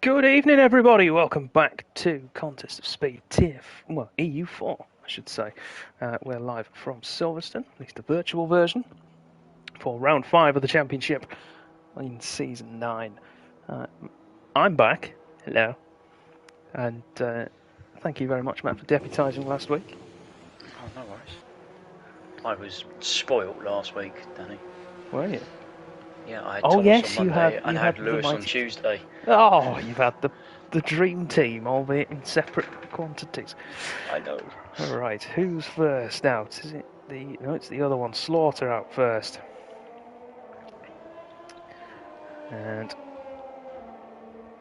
Good evening, everybody. Welcome back to Contest of Speed EU4, I should say. We're live from Silverstone, at least the virtual version, for round 5 of the championship in season 9. I'm back. Hello. And thank you very much, Matt, for deputising last week. Oh, no worries. I was spoilt last week, Danny. Were you? Yeah, I had Thomas on Monday and you had had Lewis on Tuesday. Oh, you've had the dream team, albeit in separate quantities. I know. All right, who's first out? Is it the... No, it's the other one. Slaughter out first. And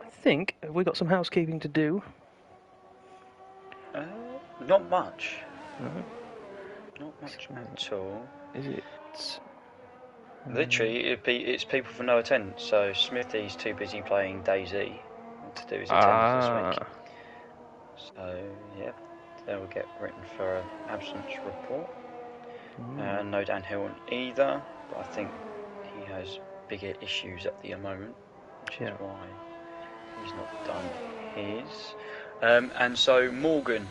I think, have we got some housekeeping to do? Not much. No. Not much at all. Is it... Literally, it's people for no attendance, so Smithy's too busy playing DayZ to do his attendance this week. So, yeah, they will get written for an absence report. No Dan Hilton either, but I think he has bigger issues at the moment, which is why he's not done his. And so Morgan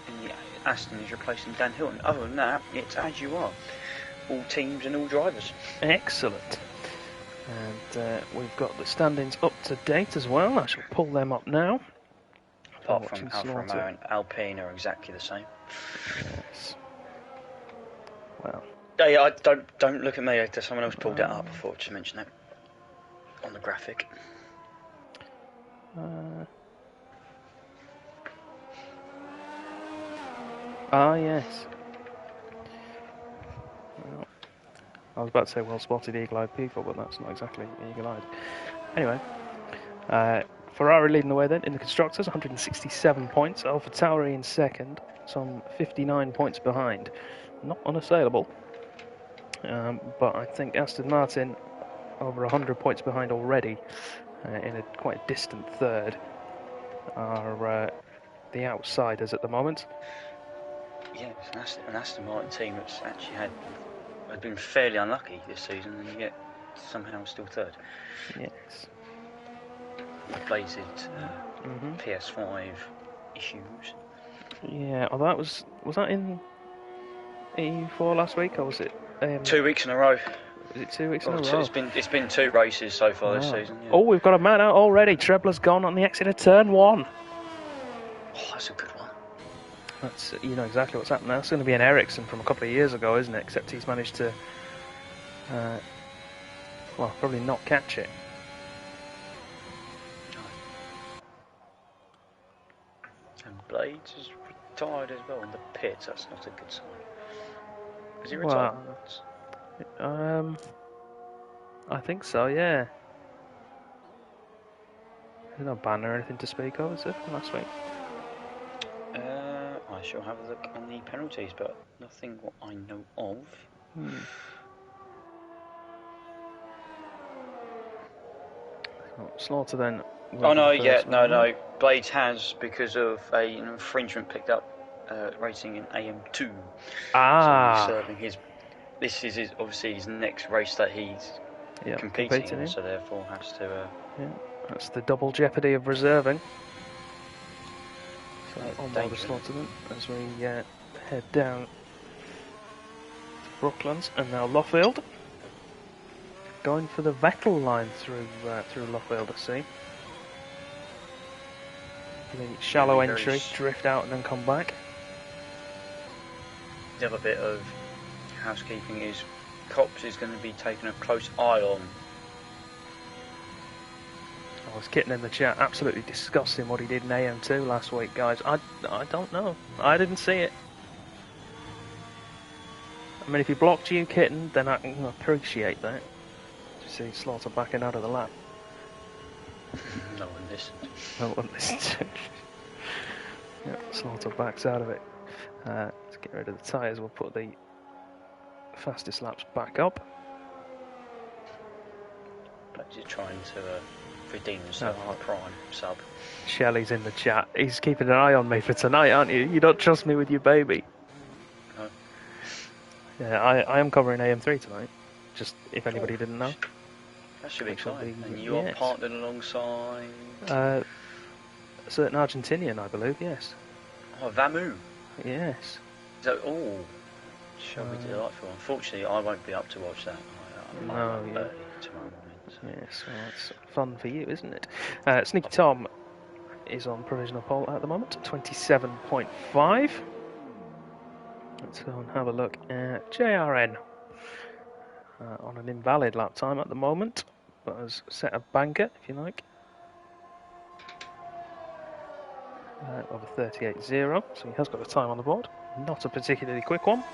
in the Aston is replacing Dan Hilton. Other than that, it's as you are. All teams and all drivers. Excellent. And we've got the standings up to date as well. I shall pull them up now. Apart from Alfa Romeo and Alpine are exactly the same. Yes. Well. Yeah, don't look at me. Someone else pulled that up before. Just mention that on the graphic. Yes. Well, I was about to say well spotted eagle-eyed people, but that's not exactly eagle-eyed. Anyway, Ferrari leading the way then in the constructors, 167 points. AlphaTauri in second, some 59 points behind. Not unassailable, but I think Aston Martin over 100 points behind already, in a quite distant third, are the outsiders at the moment. Yeah, it's an Aston Martin team that's actually had been fairly unlucky this season, and yet somehow still third. Yes. Bladed PS5 issues. Yeah, although was that in EU4 last week, or was it 2 weeks in a row? Is it 2 weeks in a row? It's been 2 races so far this season. Yeah. Oh, we've got a man out already. Trebler's gone on the exit of turn 1. Oh, that's a good one. That's, you know exactly what's happening. That's going to be an Ericsson from a couple of years ago, isn't it? Except he's managed to, probably not catch it. And Blades is retired as well in the pits. That's not a good sign. Is he retired? I think so, yeah. There's no ban or anything to speak of, is there, from last week? I shall have a look on the penalties, but nothing what I know of. Slaughter then. No. Blades has, because of an infringement picked up racing in AM2. So he's serving his. This is obviously his next race that he's competing in, so therefore has to. That's the double jeopardy of reserving. So on board the Slaughter then, as we head down to Brooklands and now Luffield. Going for the Vettel line through Luffield, I see. The shallow entry, drift out and then come back. The other bit of housekeeping is Cops is going to be taking a close eye on. I was kidding in the chat, absolutely disgusting what he did in AM2 last week, guys. I don't know. I didn't see it. I mean, if he blocked you, Kitten, then I can appreciate that. You see Slaughter backing out of the lap. No one listened. No one listened. Slaughter backs out of it. Let's get rid of the tyres. We'll put the fastest laps back up. Perhaps he's trying to redeem himself on a Prime sub. Shelley's in the chat. He's keeping an eye on me for tonight, aren't you? You don't trust me with your baby. No. Yeah, I am covering AM3 tonight. Just if anybody didn't know. That should be exciting. And you yes. are partnered alongside... a certain Argentinian, I believe, yes. Oh, Vamu. Yes. So, shall be delightful. Unfortunately, I won't be up to watch that. I'm up early tomorrow morning. So. Yes, well, that's fun for you, isn't it? Sneaky Tom is on provisional pole at the moment, 27.5. Let's go and have a look at JRN. On an invalid lap time at the moment, but has set a banker, if you like, of a 38.0, so he has got a time on the board. Not a particularly quick one.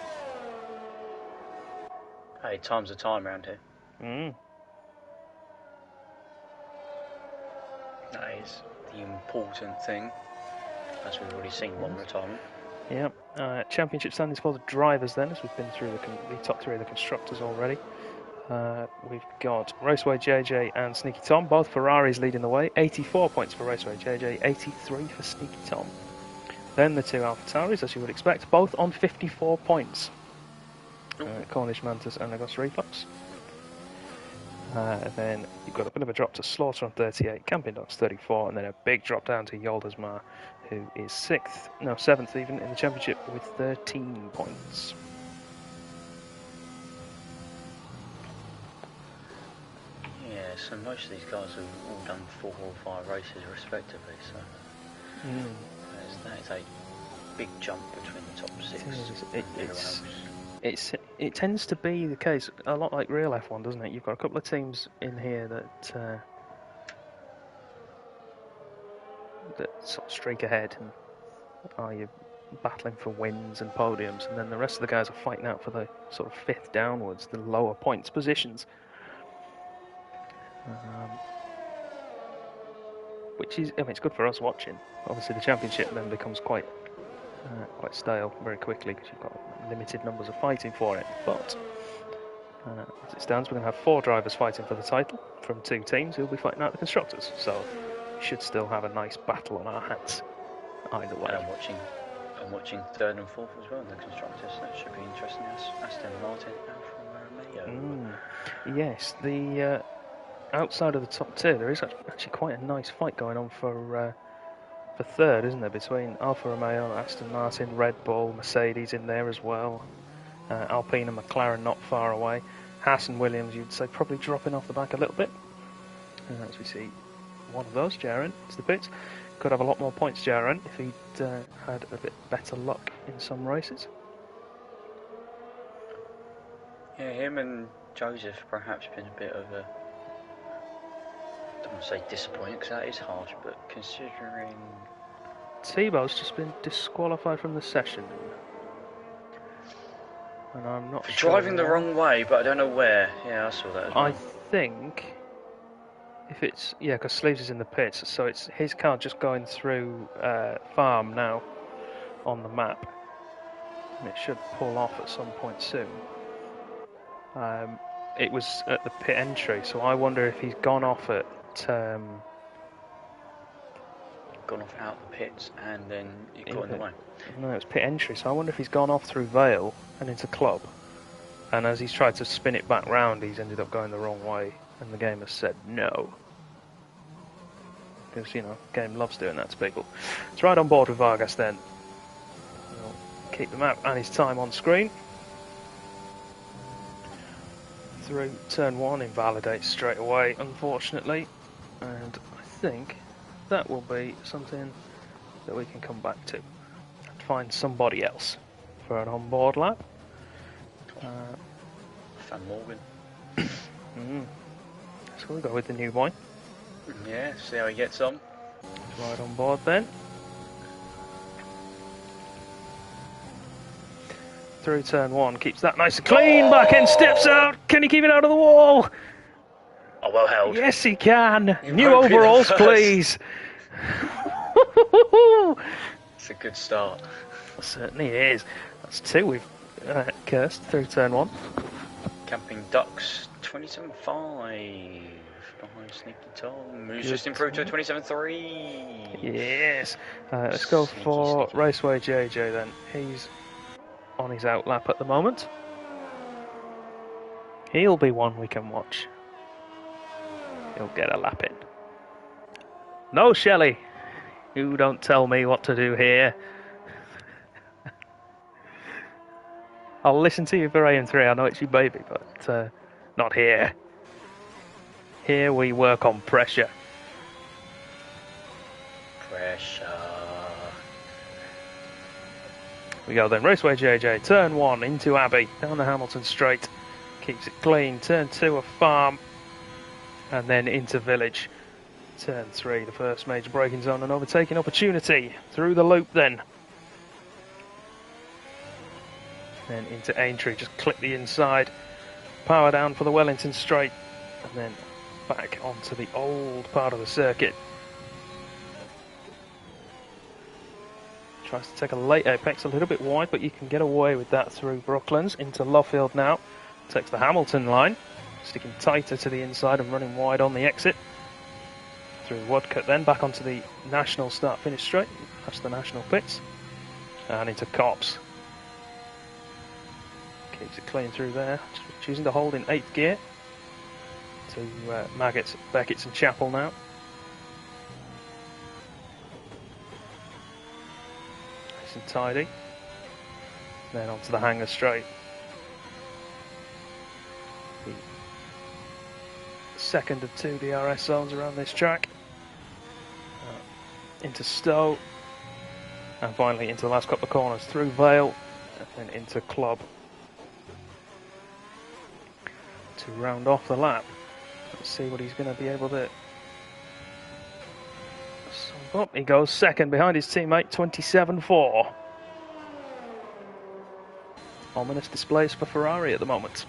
Hey, time's a time around here. That is the important thing, as we've already seen one retirement. Yeah, championship standings for the drivers then, as we've been through the top three of the constructors already. We've got Raceway JJ and Sneaky Tom, both Ferraris leading the way. 84 points for Raceway JJ, 83 for Sneaky Tom. Then the two AlphaTauris, as you would expect, both on 54 points. Cornish Mantis and Agos Reflux. Then you've got a bit of a drop to Slaughter on 38, Camping Dogs 34, and then a big drop down to Yoldasmar, who is 7th even in the championship with 13 points. Yeah, so most of these guys have all done 4 or 5 races respectively, so that is a big jump between the top 6. It tends to be the case a lot like real F1, doesn't it? You've got a couple of teams in here that sort of streak ahead and are you battling for wins and podiums, and then the rest of the guys are fighting out for the sort of 5th downwards, the lower points positions. Which is, I mean, it's good for us watching. Obviously, the championship then becomes quite stale very quickly because you've got limited numbers of fighting for it. But as it stands, we're going to have 4 drivers fighting for the title from 2 teams who will be fighting out the constructors. So we should still have a nice battle on our hands either way. And I'm watching 3rd and 4th as well in the constructors. That should be interesting. Aston Martin, Alfa Romeo. Yes, the outside of the top 2, there is actually quite a nice fight going on for 3rd, isn't there? Between Alfa Romeo, Aston Martin, Red Bull, Mercedes in there as well. Alpine and McLaren not far away. Haas and Williams, you'd say, probably dropping off the back a little bit. As we see one of those, Jaron, it's the pits. Could have a lot more points, Jaron, if he'd had a bit better luck in some races. Yeah, him and Joseph perhaps been a bit of a... I don't want to say disappointing because that is harsh, but considering... Tebow's just been disqualified from the session. And I'm not sure driving the wrong way, but I don't know where. Yeah, I saw that as well. I think if it's... Yeah, because Sleeves is in the pits, so it's his car just going through farm now on the map. And it should pull off at some point soon. It was at the pit entry, so I wonder if he's gone off at... Gone off out the pits and then it got in the way. No, it was pit entry, so I wonder if he's gone off through Vale and into Club, and as he's tried to spin it back round, he's ended up going the wrong way, and the game has said no. Because, you know, the game loves doing that to people. It's right on board with Vargas then. We'll keep the map and his time on screen. Through turn 1, invalidates straight away, unfortunately, and I think that will be something that we can come back to and find somebody else for an on-board lap. Van Morgan. So we'll go with the new boy. Yeah, see how he gets on. Right on board then. Through turn 1, keeps that nice and clean, back end steps out, can he keep it out of the wall? Oh, well held. Yes, he can. New overalls, please. It's a good start. Certainly is. That's 2 we've cursed through turn 1. Camping Ducks 27.5 behind Sneaky Tom, who's just improved to a 27.3. Yes. Let's go for Sneaky. Raceway JJ then. He's on his out lap at the moment. He'll be one we can watch. He'll get a lap in. No, Shelley! You don't tell me what to do here. I'll listen to you for AM3, I know it's your baby, but not here. Here we work on pressure. Pressure. We go then, Raceway JJ, turn 1 into Abbey, down the Hamilton straight, keeps it clean, turn 2 a farm, and then into Village. Turn 3, the first major braking zone and overtaking opportunity, through the loop then. Then into Aintree, just clip the inside, power down for the Wellington straight, and then back onto the old part of the circuit. Tries to take a late apex, a little bit wide, but you can get away with that through Brooklands. Into Luffield now, takes the Hamilton line, sticking tighter to the inside and running wide on the exit. Through Woodcut then, back onto the National start-finish straight, past the National pits, and into Copse. Keeps it clean through there, choosing to hold in 8th gear. To Maggots, Beckett's and Chapel now. Nice and tidy. Then onto the Hangar straight. The second of 2 DRS zones around this track. Into Stowe. And finally into the last couple of corners through Vale. And then into Club. To round off the lap. Let's see what he's going to be able to. So up he goes, second behind his teammate, 27.4. Ominous displays for Ferrari at the moment.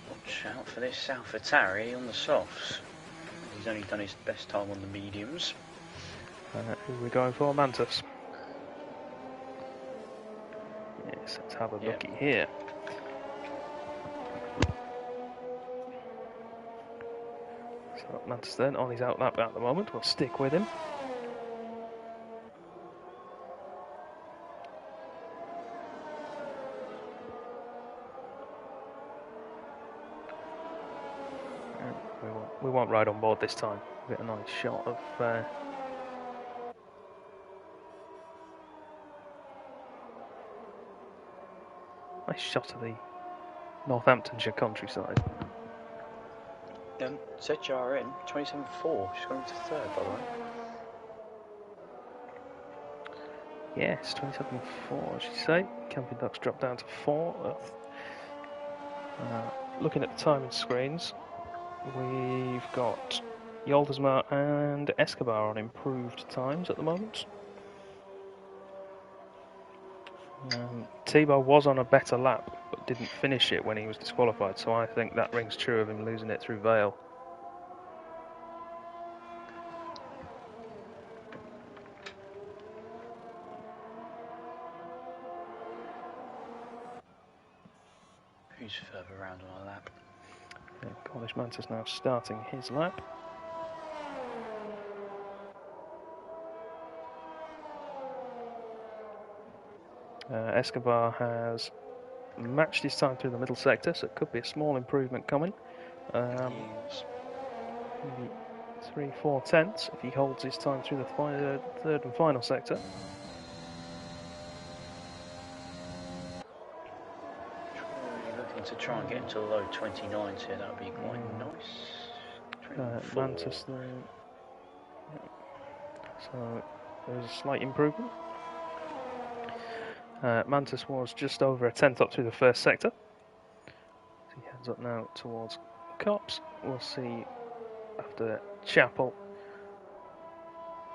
Watch out for this AlphaTauri on the softs. He's only done his best time on the mediums. Who are we going for? Mantis. Yes, let's have a looky here. So Mantis then on his outlap at the moment. We'll stick with him. We won't ride on board this time. We'll get a nice shot of nice shot of the Northamptonshire countryside. ZRN 27.4. She's going to 3rd, by the way. Yes, 27.4, as you say. Camping Ducks dropped down to 4th. Looking at the timing screens, we've got Yoldersma and Escobar on improved times at the moment. Tebow was on a better lap, but didn't finish it when he was disqualified, so I think that rings true of him losing it through Vale. Who's further around on a lap? Cornish Mantis now starting his lap. Escobar has matched his time through the middle sector, so it could be a small improvement coming. Maybe 3-4 tenths if he holds his time through the third and final sector. Looking to try and get into the low 29s here, that would be quite nice. Mantis there. So there's a slight improvement. Mantis was just over a tenth up through the first sector. So he heads up now towards Copse. We'll see after Chapel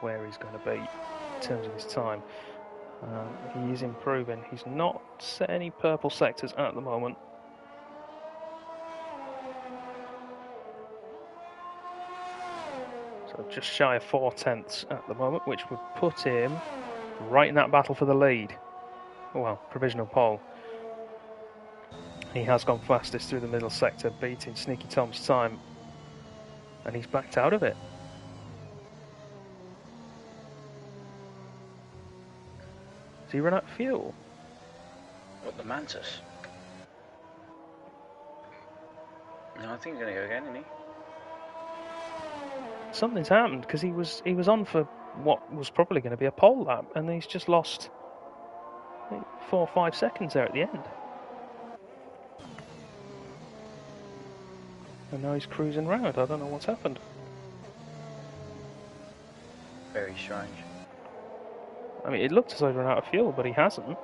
where he's going to be in terms of his time. He is improving. He's not set any purple sectors at the moment. So just shy of 4 tenths at the moment, which would put him right in that battle for the lead. Well, provisional pole. He has gone fastest through the middle sector, beating Sneaky Tom's time, and he's backed out of it. Has he run out of fuel? What, the Mantis? No, I think he's going to go again, isn't he? Something's happened because he was on for what was probably going to be a pole lap, and he's just lost, I think, 4 or 5 seconds there at the end. And now he's cruising round. I don't know what's happened. Very strange. I mean, it looked as though he'd run out of fuel, but he hasn't.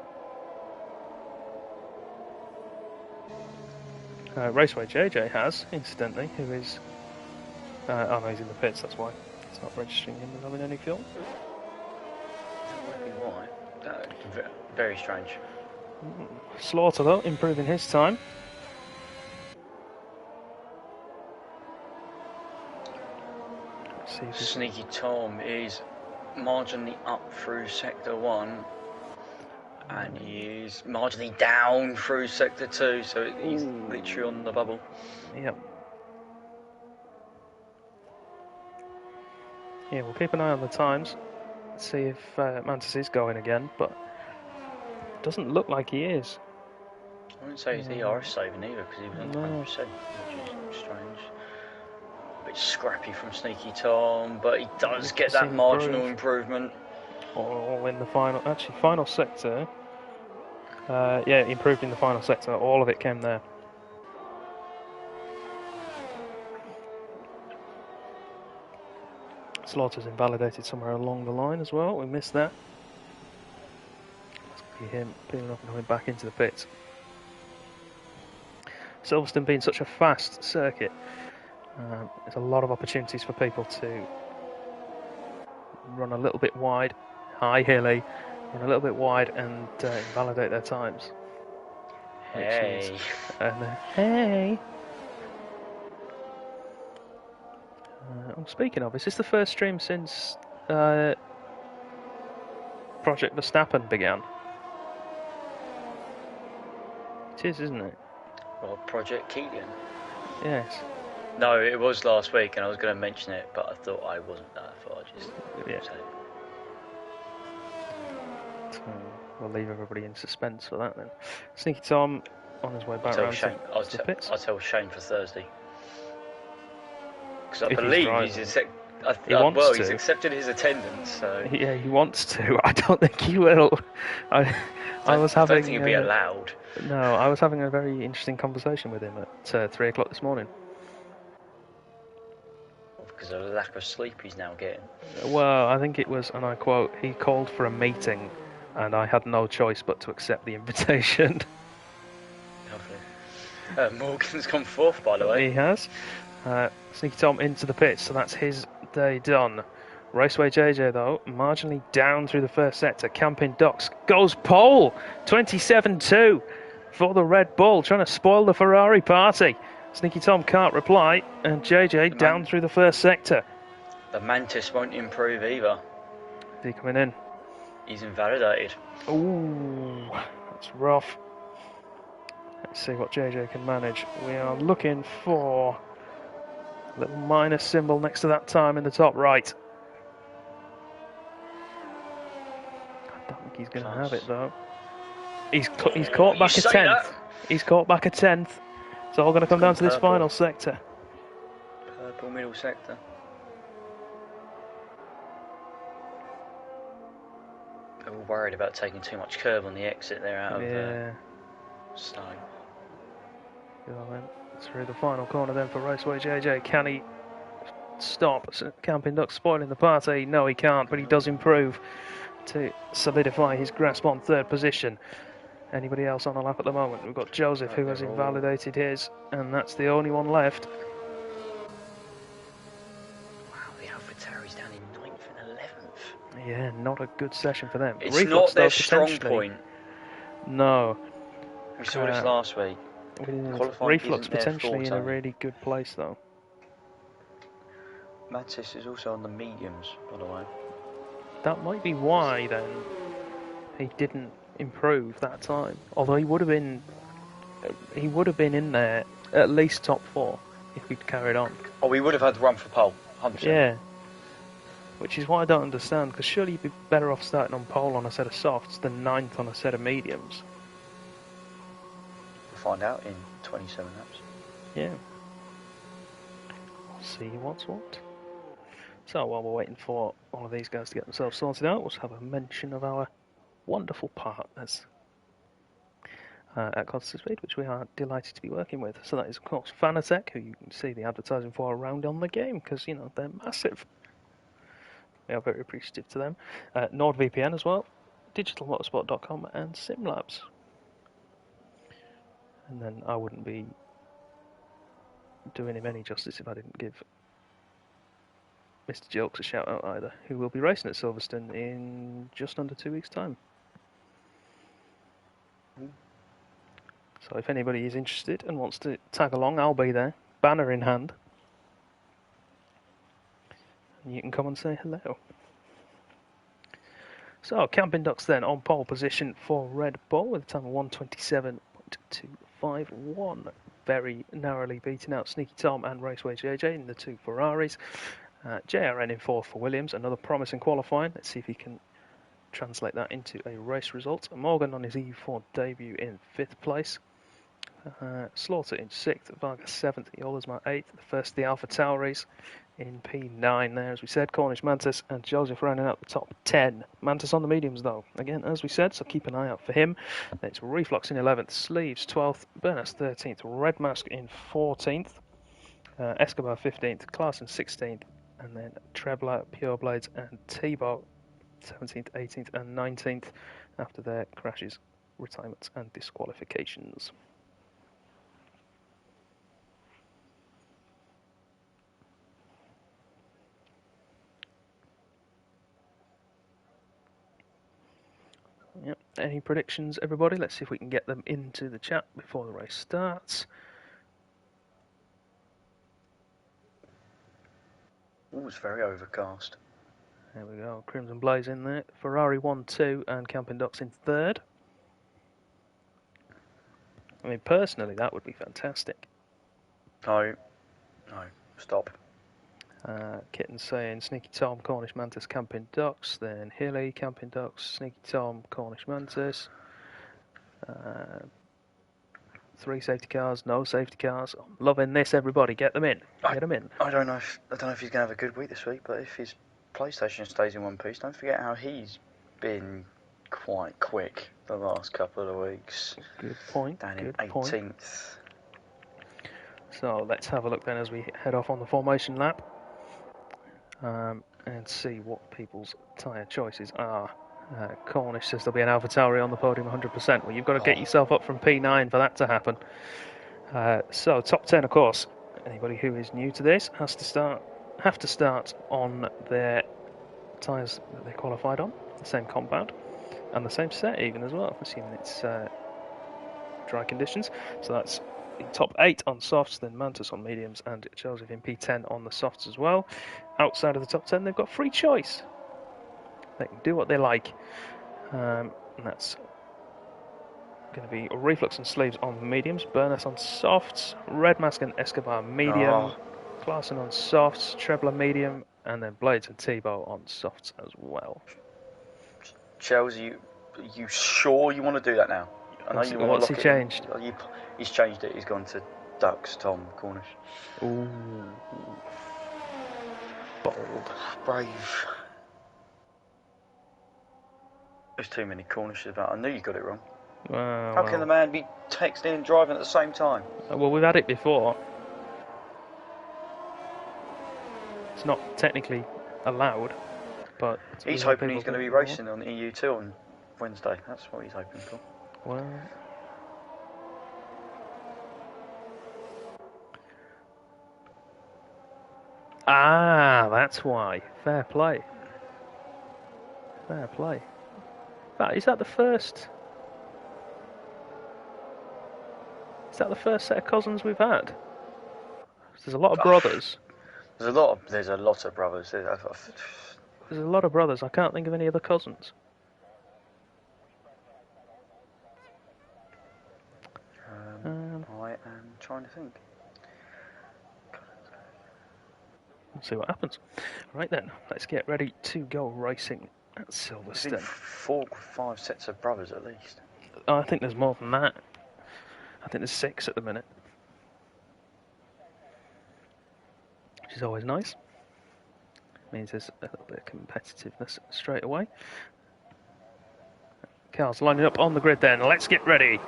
Raceway JJ has, incidentally, who is... oh no, he's in the pits, that's why. It's not registering him as having any fuel. That might be why. That, very strange. Slaughter, though, improving his time. Let's see if Sneaky Tom is marginally up through Sector 1. And he's marginally down through Sector 2, so he's literally on the bubble. Yep. Yeah, we'll keep an eye on the times. See if Mantis is going again, but it doesn't look like he is. I wouldn't say he's ERS saving either, because he was on 100%, which is strange. A bit scrappy from Sneaky Tom, but he does get that marginal improvement. All in the final, actually, final sector. Yeah, improved in the final sector. All of it came there. Slaughter's invalidated somewhere along the line as well. We missed that. Let's see him peeling up and coming back into the pits. Silverstone being such a fast circuit, there's a lot of opportunities for people to run a little bit wide, high hilly, run a little bit wide and invalidate their times. Hey. Hey. Speaking of, is this the first stream since Project Verstappen began? It is, isn't it? Well, Project Keegan. Yes. No, it was last week, and I was going to mention it, but I thought I wasn't there, so I just say it. So we'll leave everybody in suspense for that then. Sneaky Tom on his way back around to the pits. I'll tell Shane for Thursday. Because I believe he's accepted his attendance. So yeah, he wants to. I don't think he will. I don't think he'll be allowed. No, I was having a very interesting conversation with him at 3 o'clock this morning. Because of the lack of sleep he's now getting. Well, I think it was, and I quote, he called for a meeting, and I had no choice but to accept the invitation. Lovely. Morgan's gone fourth, by the way. He has. Sneaky Tom into the pits, so that's his day done. Raceway JJ, though, marginally down through the first sector. Camping Ducks goes pole! 27-2 for the Red Bull, trying to spoil the Ferrari party. Sneaky Tom can't reply, and JJ down through the first sector. The Mantis won't improve either. Is he coming in? He's invalidated. Ooh, that's rough. Let's see what JJ can manage. We are looking for a little minus symbol next to that time in the top right. I don't think he's going to have it though. He's caught back a 10th. He's caught back a 10th. It's all going to come down to this final sector. Purple middle sector. They're all worried about taking too much curve on the exit there out of Stone. Through the final corner then for Raceway JJ. Can he stop Camping Duck spoiling the party? No, he can't, but he does improve to solidify his grasp on third position. Anybody else on a lap at the moment? We've got Joseph, who has invalidated his, and that's the only one left. Wow, the AlphaTauri's down in 9th and 11th. Yeah, not a good session for them. It's not their strong point. No. We saw this last week. Reflux potentially in a really good place, though. Mantis is also on the mediums, by the way. That might be why, then, he didn't improve that time. Although he would have been in there at least top 4 if he'd carried on. Oh, we would have had the run for pole, 100%. Yeah. Which is why I don't understand, because surely you'd be better off starting on pole on a set of softs than 9th on a set of mediums. We'll find out in 27 laps. Yeah. see what's what. So while we're waiting for all of these guys to get themselves sorted out, let's have a mention of our wonderful partners at Constant Speed, which we are delighted to be working with. So that is, of course, Fanatec, who you can see the advertising for around on the game, because, you know, they're massive. We are very appreciative to them. NordVPN as well, digitalmotorsport.com, and SimLabs. And then I wouldn't be doing him any justice if I didn't give Mr. Jokes a shout out either, who will be racing at Silverstone in just under 2 weeks' time. So if anybody is interested and wants to tag along, I'll be there, banner in hand. And you can come and say hello. So, Camping Ducks then on pole position for Red Bull with a time of 1:27.251. Very narrowly beating out Sneaky Tom and Raceway JJ in the two Ferraris. JRN in fourth for Williams, another promising qualifying. Let's see if he can translate that into a race result. Morgan on his EU4 debut in fifth place. Slaughter in sixth, Vargas seventh, Yolasma eighth. The first of the Alpha Tauris in P9 there, as we said. Cornish Mantis and Joseph rounding out the top 10. Mantis on the mediums though, again as we said, so keep an eye out for him. It's Reflux in 11th, Sleeves 12th, Bernas 13th, Red Mask in 14th, Escobar 15th, Clarkson 16th, and then Trebler, Pure Blades and T-Bow 17th, 18th and 19th after their crashes, retirements and disqualifications. Yep. Any predictions, everybody? Let's see if we can get them into the chat before the race starts. Oh, it's very overcast. There we go. Crimson Blaze in there. Ferrari 1-2 and Camping Ducks in third. I mean, personally, that would be fantastic. No, stop. Kitten saying Sneaky Tom, Cornish Mantis, Camping Ducks. Then Hilly, Camping Ducks, Sneaky Tom, Cornish Mantis. 3 safety cars, no safety cars. I'm loving this, everybody. Get them in. Get them in. I don't know if he's going to have a good week this week, but if his PlayStation stays in one piece, don't forget how he's been quite quick the last couple of weeks. Good point. Down good in 18th. Point. So let's have a look then as we head off on the formation lap and see what people's tyre choices are. Cornish says there'll be an AlphaTauri on the podium 100%. Well, you've got to get yourself up from P9 for that to happen. So top 10, of course. Anybody who is new to this have to start on their tyres that they qualified on, the same compound, and the same set even as well, assuming it's dry conditions. So that's in top 8 on softs, then Mantis on mediums, and Joseph in P10 on the softs as well. Outside of the top 10, they've got free choice. They can do what they like. And that's going to be Reflux and Sleeves on mediums, Bernas on softs, Red Mask and Escobar medium, Clarkson on softs, Trebler medium, and then Blades and T-Bow on softs as well. Chelsea, you sure you want to do that now? I know you want What's to he changed? He's changed it. He's gone to Ducks, Tom, Cornish. Ooh. Bold. Brave. There's too many Cornishes about. I knew you got it wrong. How can the man be texting and driving at the same time? Well, we've had it before. It's not technically allowed, but he's hoping he's going to be racing on EU2 on Wednesday. That's what he's hoping for. Well, that's why. Fair play. Fair play. Is that the first? Is that the first set of cousins we've had? There's a lot of brothers. There's a lot of brothers. There's a lot of brothers. I can't think of any other cousins. I am trying to think. We'll see what happens. Right then, let's get ready to go racing at Silverstone. 4 or 5 sets of brothers at least. Oh, I think there's more than that. I think there's 6 at the minute. Which is is always nice. Means there's a little bit of competitiveness straight away. Cars lining up on the grid then. Let's get ready.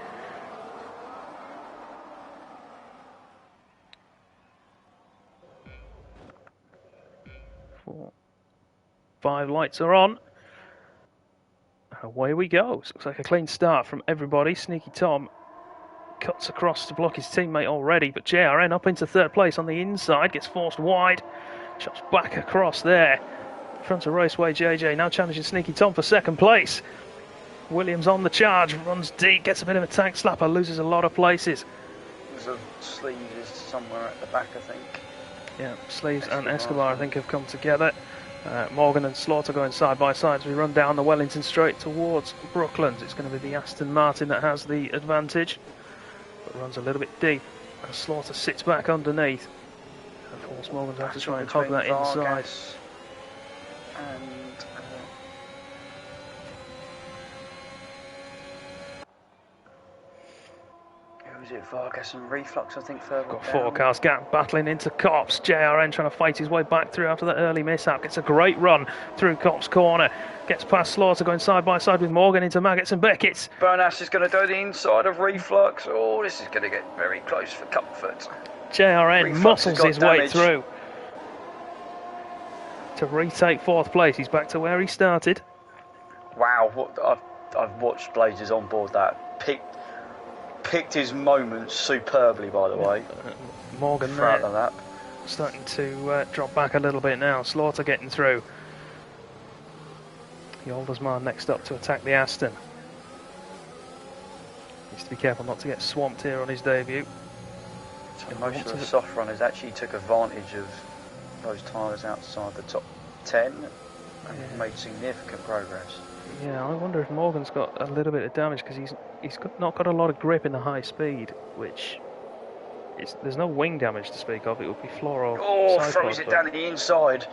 4, 5 lights are on. Away we go. Looks like a clean start from everybody. Sneaky Tom cuts across to block his teammate already, but JRN up into third place on the inside, gets forced wide, chops back across there. Front of Raceway JJ now challenging Sneaky Tom for second place. Williams on the charge, runs deep, gets a bit of a tank slapper, loses a lot of places. There's a sleeve is somewhere at the back, I think. Yeah, Sleeves and Escobar I think have come together. Morgan and Slaughter going side by side as we run down the Wellington Straight towards Brooklands. It's going to be the Aston Martin that has the advantage, but runs a little bit deep as Slaughter sits back underneath. And force Morgan to have to try and hug that inside. And who was it? Vargas and Reflux, I think, further Got down. 4 cars battling into Cops. JRN trying to fight his way back through after that early mishap. Gets a great run through Cops' corner. Gets past Slaughter, going side by side with Morgan into Maggots and Beckett's. Bernas is going to do the inside of Reflux. Oh, this is going to get very close for comfort. JRN Reflux muscles his way through to retake 4th place. He's back to where he started. Wow, what I've watched Blazers on board that. Picked his moments superbly, by the way. Morgan throughout there, the lap. starting to drop back a little bit now. Slaughter getting through. The Oldersman next up to attack the Aston. Needs to be careful not to get swamped here on his debut. So most of the soft runners actually took advantage of those tyres outside the top 10 and made significant progress. Yeah, I wonder if Morgan's got a little bit of damage because he's not got a lot of grip in the high speed, which there's no wing damage to speak of. It would be floor or side throws pod, it down the inside.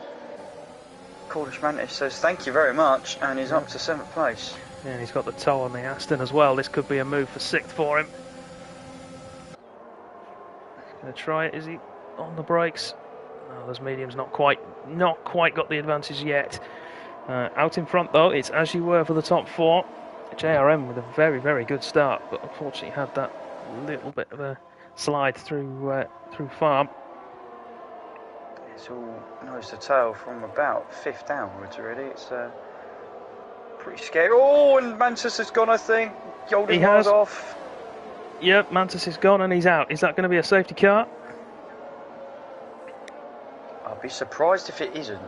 Cordish Mantis says thank you very much and is up to 7th place. Yeah, and he's got the toe on the Aston as well. This could be a move for 6th for him. Going to try it. Is he on the brakes? No, those mediums not quite got the advantage yet. Out in front though, it's As You Were for the top 4. JRM with a very, very good start, but unfortunately had that little bit of a slide through farm. It's all nose to tail from about 5th downwards already. It's pretty scary. Oh, and Mantis has gone, I think. Yolding was off. Yep, Mantis is gone and he's out. Is that going to be a safety car? I'll be surprised if it isn't.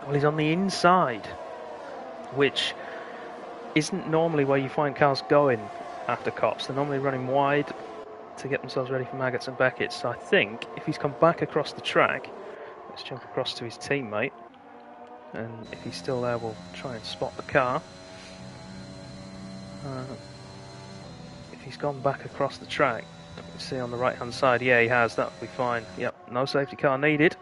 Well, he's on the inside, which isn't normally where you find cars going after Cops. They're normally running wide to get themselves ready for Maggots and Beckett. So I think if he's come back across the track, let's jump across to his teammate, and if he's still there, we'll try and spot the car. If he's gone back across the track, let me see on the right hand side. Yeah, he has. That'll be fine. Yep, no safety car needed.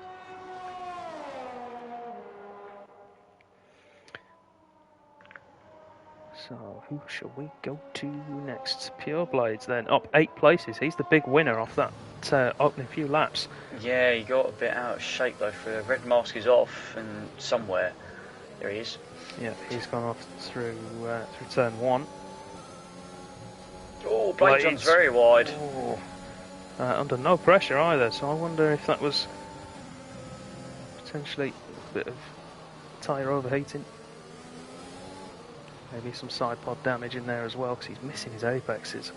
So, who shall we go to next? Pure Blades then, up 8 places. He's the big winner off that opening few laps. Yeah, he got a bit out of shape though. For the red mask is off, and somewhere there he is. Yeah, he's gone off through turn 1. Oh, Blades runs very wide. Oh. Under no pressure either, so I wonder if that was potentially a bit of tyre overheating. Maybe some side pod damage in there as well, because he's missing his apexes.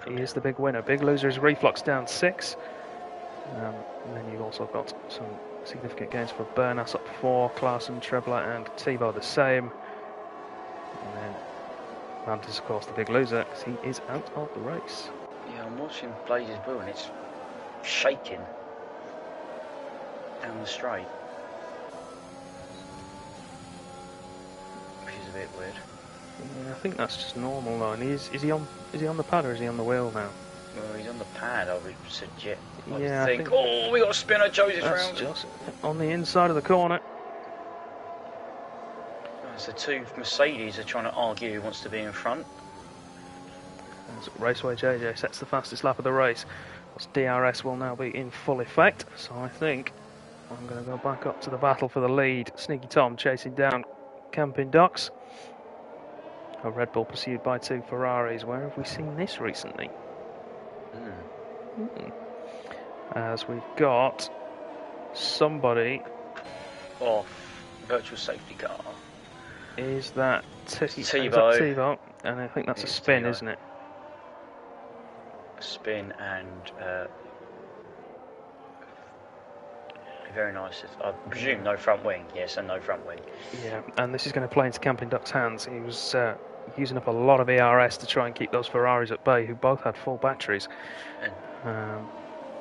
He is the big winner. Big loser is Reflux down 6. And then you've also got some significant gains for Bernas up 4, Clarkson, Trebler and Tebow the same. And then Mantis, of course, the big loser, because he is out of the race. Yeah, I'm watching Blazes Blue and it's shaking down the straight. A bit weird. Yeah, I think that's just normal though. And is he on the pad or is he on the wheel now? Well, he's on the pad, I would suggest. Yeah, I think. Oh, we got a spinner, Joseph that's round. Just on the inside of the corner. So 2 Mercedes are trying to argue who wants to be in front. As Raceway JJ sets the fastest lap of the race. DRS will now be in full effect, so I think I'm going to go back up to the battle for the lead. Sneaky Tom chasing down Camping Ducks. A Red Bull pursued by 2 Ferraris. Where have we seen this recently? As we've got somebody off virtual safety car. Is that TiVo? TiVo, and I think that's a spin, TiVo. Isn't it? A spin and very nice. I presume no front wing. Yes, and no front wing. Yeah, and this is going to play into Camping Duck's hands. He was using up a lot of ERS to try and keep those Ferraris at bay, who both had full batteries. And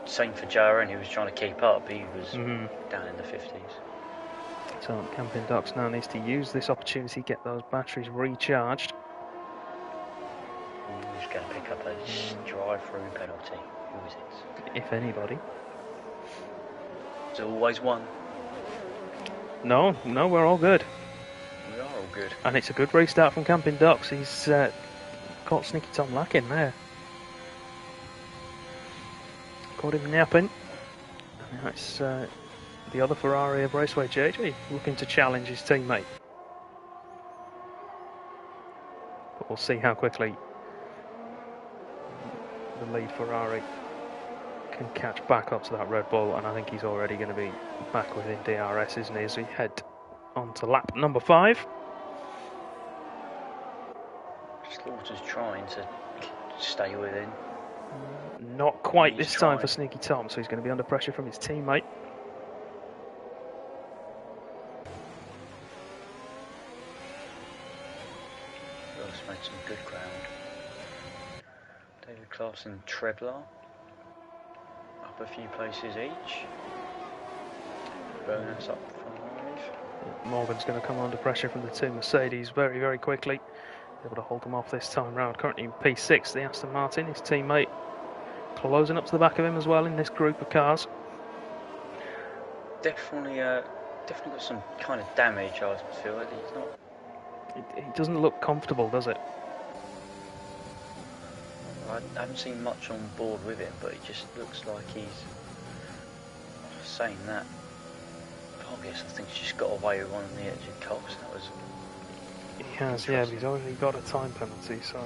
same for Jaron, who was trying to keep up. He was down in the 50s. So Camping Ducks now needs to use this opportunity to get those batteries recharged. Who's going to pick up a drive-through penalty? Who is it? If anybody. There's always one. No, we're all good. We are all good. And it's a good restart from Camping Ducks. He's caught Sneaky Tom lacking there. Caught him napping. And that's the other Ferrari of Raceway JJ looking to challenge his teammate. But we'll see how quickly the lead Ferrari can catch back up to that Red Bull, and I think he's already going to be back within DRS, isn't he, as we head on to lap number 5. Slaughter's trying to stay within. Not quite this time for Sneaky Tom, so he's going to be under pressure from his teammate. Ross made some good ground. David Clarkson and Trebler up a few places each. Bonus up 5. Morgan's going to come under pressure from the 2 Mercedes very, very quickly. Able to hold them off this time round. Currently in P6, the Aston Martin, his teammate, closing up to the back of him as well in this group of cars. Definitely got some kind of damage. I feel like he's not. It doesn't look comfortable, does it? I haven't seen much on board with him, but it just looks like he's saying that. Obvious, I think he's just got away with one on the edge of Cox. That was. He has, yeah, but he's already got a time penalty, so.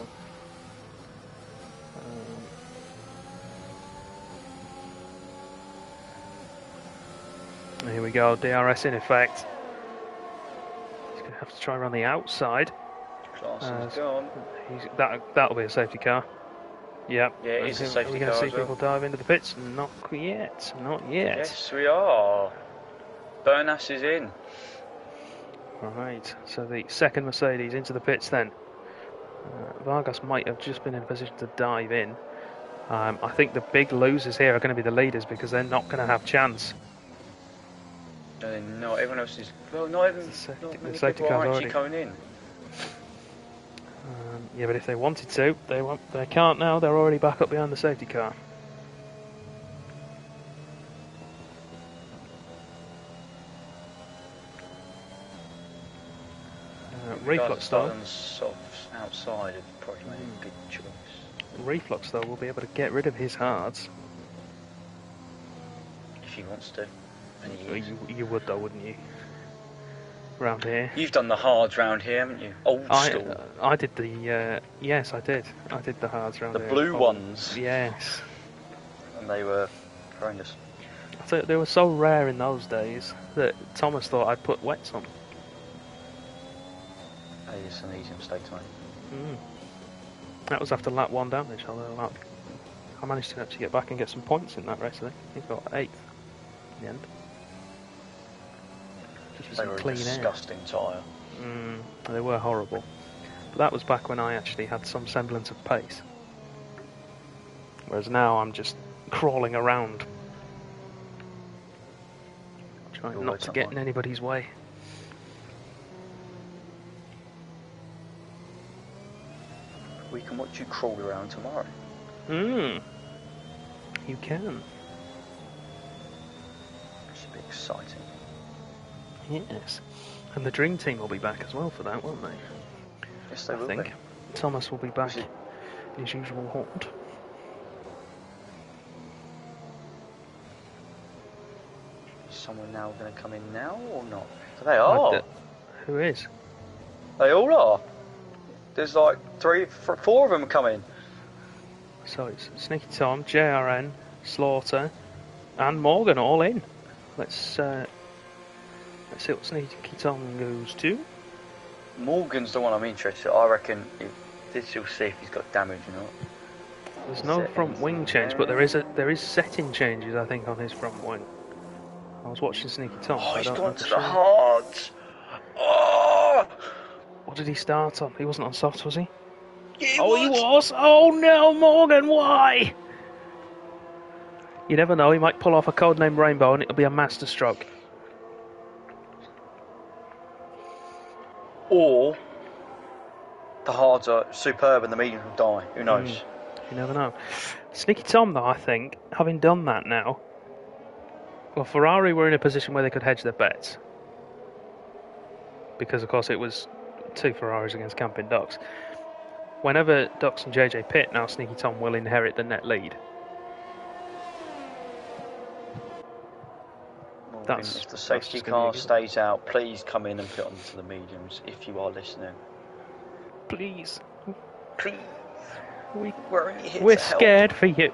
Here we go, DRS in effect. He's going to have to try around the outside. Clarson's gone. That'll be a safety car. Yeah, yeah, it is a safety car. We're going to see people dive into the pits. Not yet, not yet. Yes, we are. Bernas is in. Right, so the second Mercedes into the pits then. Vargas might have just been in a position to dive in. I think the big losers here are going to be the leaders because they're not going to have chance. No, everyone else is. Well, not even. The safety car's already coming in. Yeah, but if they wanted to, they can't now. They're already back up behind the safety car. Reflux though. Sort of outside have probably made a good choice. Reflux though will be able to get rid of his hards. If he wants to. You would though, wouldn't you? Round here. You've done the hards round here, haven't you? Old school. I did the. Yes, I did. I did the hards round here. The blue ones. Yes. And they were horrendous. So they were so rare in those days that Thomas thought I'd put wets on. It's an easy mistake to make. That was after lap 1 damage, although I managed to actually get back and get some points in that race. I think he got 8th in the end. They were a disgusting tyre. They were horrible. But that was back when I actually had some semblance of pace. Whereas now I'm just crawling around, trying not to get in anybody's way. We can watch you crawl around tomorrow. You can. Should be exciting. Yes. And the Dream Team will be back as well for that, won't they? Yes, they will be. Thomas will be back his usual haunt. Is someone now going to come in now or not? They are. Who is? They all are. There's like 4 of them coming. So it's Sneaky Tom, JRN, Slaughter, and Morgan all in. Let's see what Sneaky Tom goes to. Morgan's the one I'm interested. I reckon this will see if he's got damage or not. There's no front wing change, but there is setting changes I think on his front wing. I was watching Sneaky Tom. Oh, I he's don't gone know to the heart. Oh! What did he start on? He wasn't on soft, was he? He He was. Oh no, Morgan! Why? You never know. He might pull off a codename Rainbow, and it'll be a masterstroke. Or the hards are superb and the mediums will die. Who knows? You never know. Sneaky Tom, though, I think, having done that now, well, Ferrari were in a position where they could hedge their bets. Because, of course, it was 2 Ferraris against Camping Ducks. Whenever Ducks and JJ pit, now Sneaky Tom will inherit the net lead. Morgan, if the safety car stays out, please come in and put onto the mediums if you are listening. Please. Please. We're scared for you.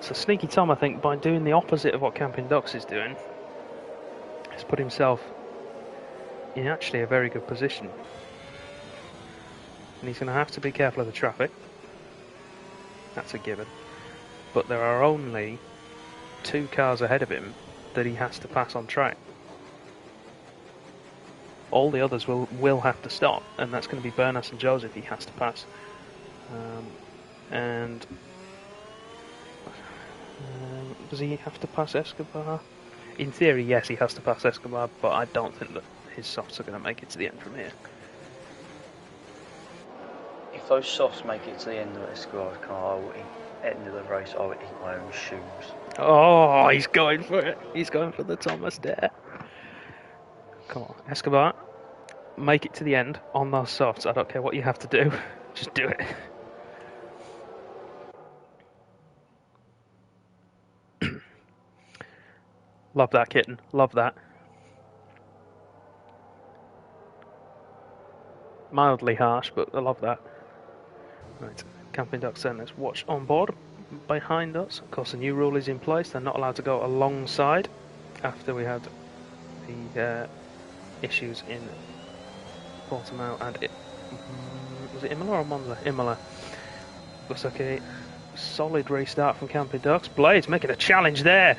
So Sneaky Tom, I think, by doing the opposite of what Camping Ducks is doing, has put himself in actually a very good position. And he's going to have to be careful of the traffic. That's a given. But there are only 2 cars ahead of him that he has to pass on track. All the others will have to stop, and that's going to be Bernas and Joseph he has to pass. Does he have to pass Escobar? In theory, yes, he has to pass Escobar, but I don't think that his softs are going to make it to the end from here. If those softs make it to the end of Escobar's car, end of the race, I would eat my own shoes. Oh, he's going for it. He's going for the Thomas there. Come on, Escobar. Make it to the end on those softs. I don't care what you have to do. Just do it. Love that, kitten. Love that. Mildly harsh, but I love that. Right, Camping Ducks then. Let's watch on board behind us. Of course, the new rule is in place. They're not allowed to go alongside after we had the issues in Portimao and was it Imola or Monza? Imola. Looks like a solid restart from Camping Ducks. Blades making a challenge there.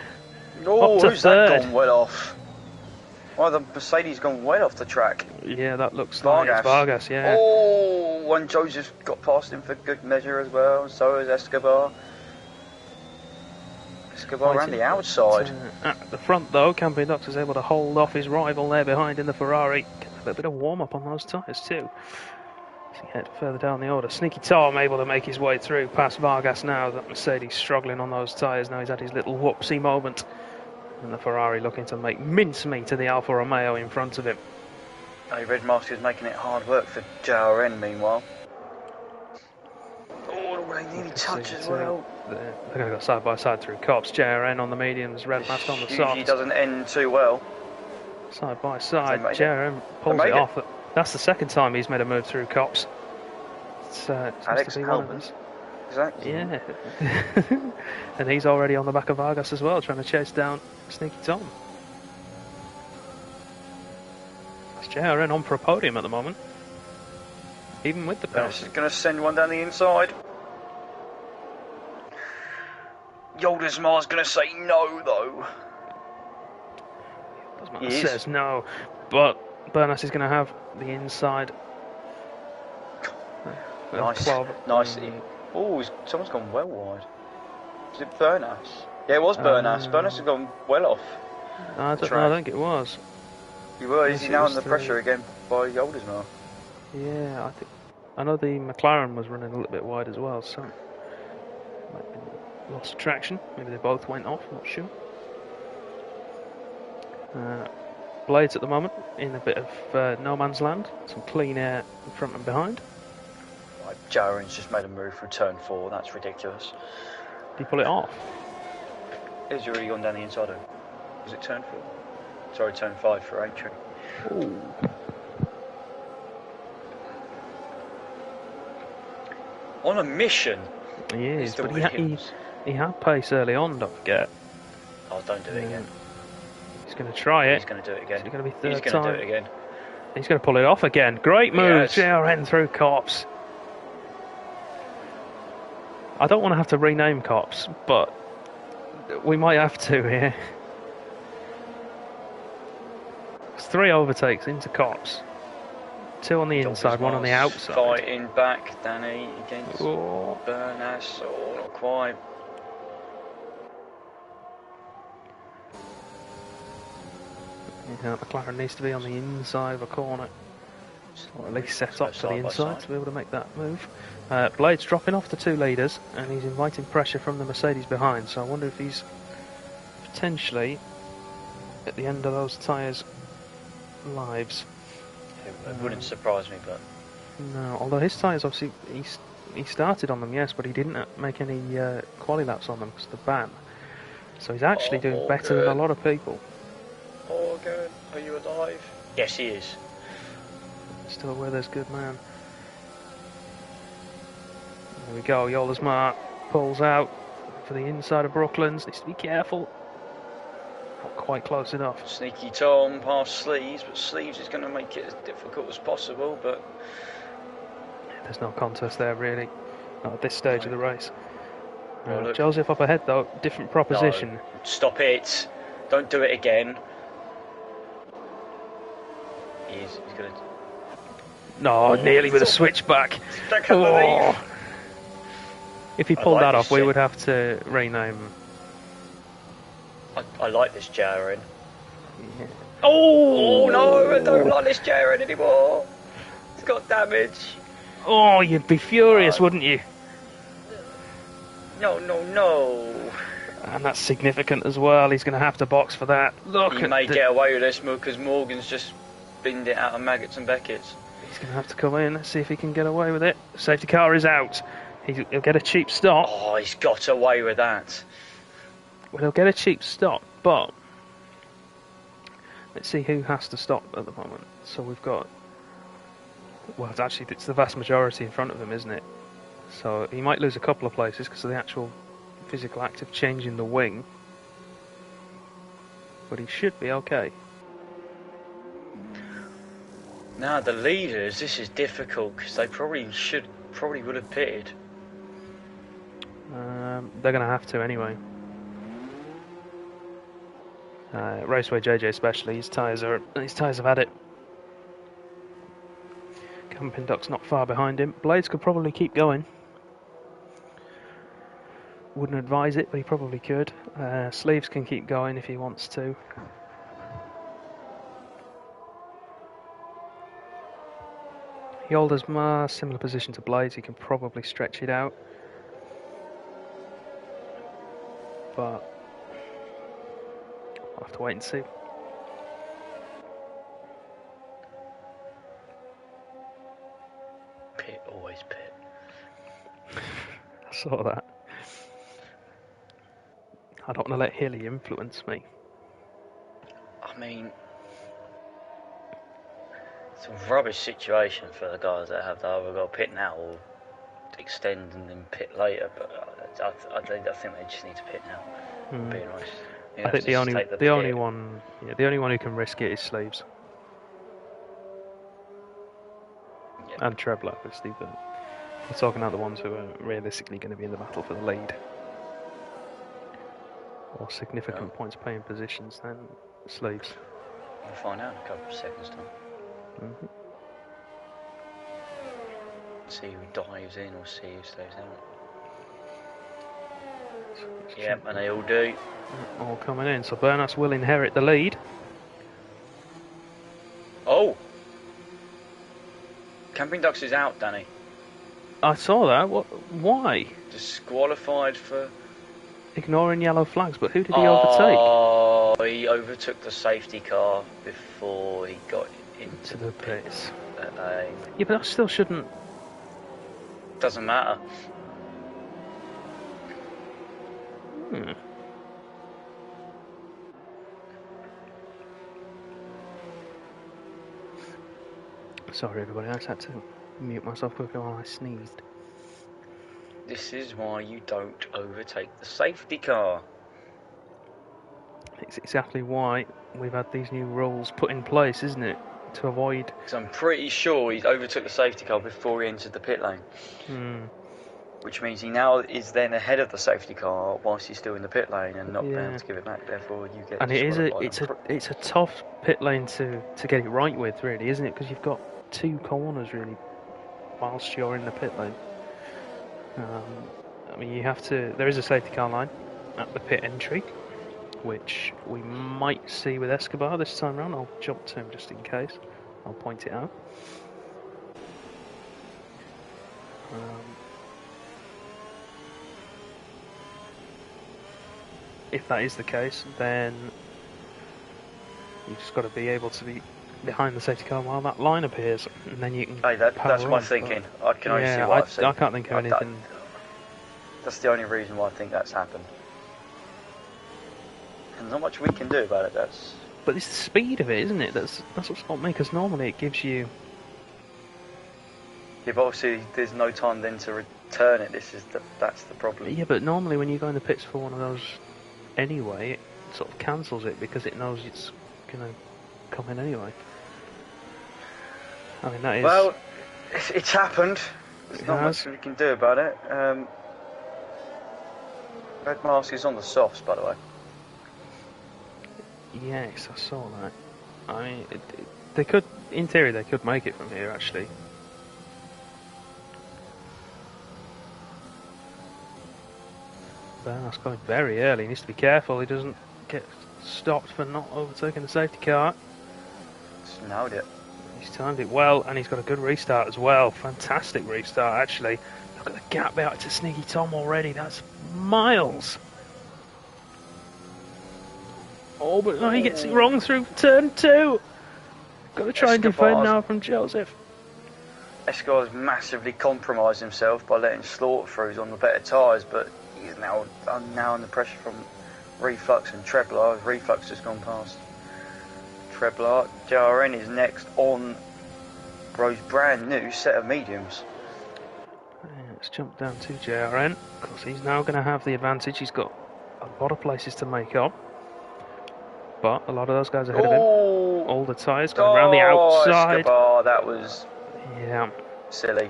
Oh, who's that gone well off? Oh, the Mercedes gone well off the track. Yeah, that looks like it's Vargas, yeah. Oh, and Joseph got past him for good measure as well, so has Escobar. Escobar around the outside. At the front, though, Camping Ducks is able to hold off his rival there behind in the Ferrari. Get a little bit of warm-up on those tyres, too. As he head further down the order. Sneaky Tom able to make his way through past Vargas now. That Mercedes struggling on those tyres. Now he's had his little whoopsie moment. And the Ferrari looking to make mincemeat of the Alfa Romeo in front of him. Hey, Red Mask is making it hard work for JRN meanwhile. Oh, they nearly touch as well. They're going to go side by side through Cops. JRN on the mediums, Red Mask on the soft. He doesn't end too well. Side by side, JRN pulls it off. That's the second time he's made a move through Cops. It's Alex Albans. Exactly. Yeah. And he's already on the back of Vargas as well, trying to chase down Sneaky Tom. That's JRN on for a podium at the moment. Even with the penalty. He's going to send one down the inside. Yoldesmar's going to say no, though. Yoldesmar says no, but Bernas is going to have the inside. Nice. Oh, someone's gone well wide. Is it Bernas? Yeah, it was Bernas. Bernas has gone well off. I think it was. Is he now under pressure again by Yoldesmar? Yeah, I know the McLaren was running a little bit wide as well, so might have been lost traction. Maybe they both went off, not sure. Blades at the moment in a bit of no man's land. Some clean air in front and behind. Right, Jaren's just made a move through turn 4. That's ridiculous. Did he pull it off? He's already gone down the inside of it. Was it turn 4? Sorry, turn 5 for entry. Ooh. On a mission. He is, but he had pace early on, don't forget. Oh, don't do it again. He's going to try it. He's going to do it again. It's going to be third He's going time. to do it again. He's going to pull it off again. Great move, JRN through Cops. I don't want to have to rename Cops, but we might have to here. It's 3 overtakes into Cops. 2 on the inside, 1 on the outside. Fighting back, Danny, against Bernas. Oh, not quite. Yeah, McLaren needs to be on the inside of a corner. Or at least set up to the inside to be able to make that move. Blade's dropping off the 2 leaders, and he's inviting pressure from the Mercedes behind, so I wonder if he's potentially at the end of those tyres' lives. It wouldn't surprise me, but... No, although his tyres, obviously, he started on them, yes, but he didn't make any quali laps on them because of the ban. So he's actually doing better than a lot of people. Morgan, are you alive? Yes, he is. Still with us, good man. There we go, Yola's Mark pulls out for the inside of Brooklands. Needs to be careful. Not quite close enough. Sneaky Tom past Sleeves, but Sleeves is going to make it as difficult as possible, but... There's no contest there, really. Not at this stage of the race. Oh, Joseph up ahead, though. Different proposition. No, stop it. Don't do it again. He's going to... No, nearly with a switchback. Oh. If he pulled that off, we would have to rename him. I like this Jaren. Yeah. Oh no, I don't like this Jaren anymore. It's got damage. Oh, you'd be furious, wouldn't you? No. And that's significant as well. He's going to have to box for that. Look, he may get away with this because Morgan's just binned it out of Maggots and Beckett's. He's going to have to come in. Let's see if he can get away with it. Safety car is out. He'll get a cheap stop. Oh, he's got away with that. Well, he'll get a cheap stop, but let's see who has to stop at the moment. So we've got... Well, it's the vast majority in front of him, isn't it? So he might lose a couple of places because of the actual physical act of changing the wing. But he should be okay. Now, the leaders, this is difficult because they probably would have pitted. They're going to have to anyway. Raceway JJ especially, his tyres have had it. Camping Duck's not far behind him. Blades could probably keep going. Wouldn't advise it, but he probably could. Sleeves can keep going if he wants to. Yolder's Ma, similar position to Blades, he can probably stretch it out. But I'll have to wait and see. Pit, always pit. I saw that. I don't want to let Hilly influence me. I mean, it's a rubbish situation for the guys that have either got to pit now or extend and then pit later. But I think they just need to pit now. Being honest, I think the only one who can risk it is Sleeves. Yeah. And Trebler, obviously, but we're talking about the ones who are realistically going to be in the battle for the lead. Or significant points paying positions, then Sleeves. We'll find out in a couple of seconds' time. See who dives in or see who stays out. Yep, and they all do. All coming in, so Bernas will inherit the lead. Oh! Camping Ducks is out, Danny. I saw that. Why? Disqualified for... Ignoring yellow flags, but who did he overtake? Oh, He overtook the safety car before he got into the pits. Yeah, but that still shouldn't. Doesn't matter. Sorry, everybody. I just had to mute myself quickly while I sneezed. This is why you don't overtake the safety car. It's exactly why we've had these new rules put in place, isn't it? To avoid. Because I'm pretty sure he overtook the safety car before he entered the pit lane. Which means he now is then ahead of the safety car whilst he's still in the pit lane and not being able to give it back. Therefore, you get. And it's a tough pit lane to get it right with, really, isn't it? Because you've got 2 corners really whilst you're in the pit lane. I mean, you have to. There is a safety car line at the pit entry, which we might see with Escobar this time around. I'll jump to him just in case. I'll point it out. If that is the case, then you've just got to be able to be behind the safety car while that line appears, and then you can. Hey, that's my thinking. I can only see what I've seen. I can't think of anything. That's the only reason why I think that's happened. And not much we can do about it. But it's the speed of it, isn't it? That's what's got me. Because normally it gives you. Yeah, but obviously there's no time then to return it. That's the problem. Yeah, but normally when you go in the pits for one of those, anyway, it sort of cancels it because it knows it's gonna come in anyway. I mean, that is. Well, it's happened. There's not much we can do about it. Red Mask is on the softs, by the way. Yes, I saw that. I mean, they could, in theory, they could make it from here, actually. Bernard's going very early. He needs to be careful he doesn't get stopped for not overtaking the safety car. Just nailed it. He's timed it well, and he's got a good restart as well. Fantastic restart, actually. Look at the gap out to Sneaky Tom already. That's miles. Oh, but no, he gets it wrong through turn 2. Got to try and defend now from Joseph. Escobar's massively compromised himself by letting slaughter-throughs on the better tyres, but he's now under pressure from Reflux and Treblar. Reflux has gone past Treblar. JRN is next on Bro's brand new set of mediums. Let's jump down to JRN, because he's now going to have the advantage. He's got a lot of places to make up, but a lot of those guys ahead of him. All the tyres going around the outside. Escobar, that was silly.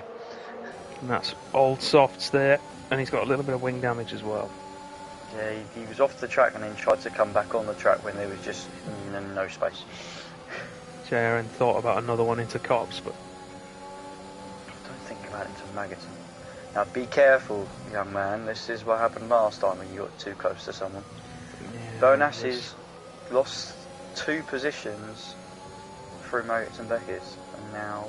And that's old softs there, and he's got a little bit of wing damage as well. Yeah, he was off the track and then tried to come back on the track when there was just no space. JRN thought about another one into Cops, but don't think about it into maggots. Now be careful, young man. This is what happened last time when you got too close to someone. Bonas has lost 2 positions through Maggots and Beckett's, and now.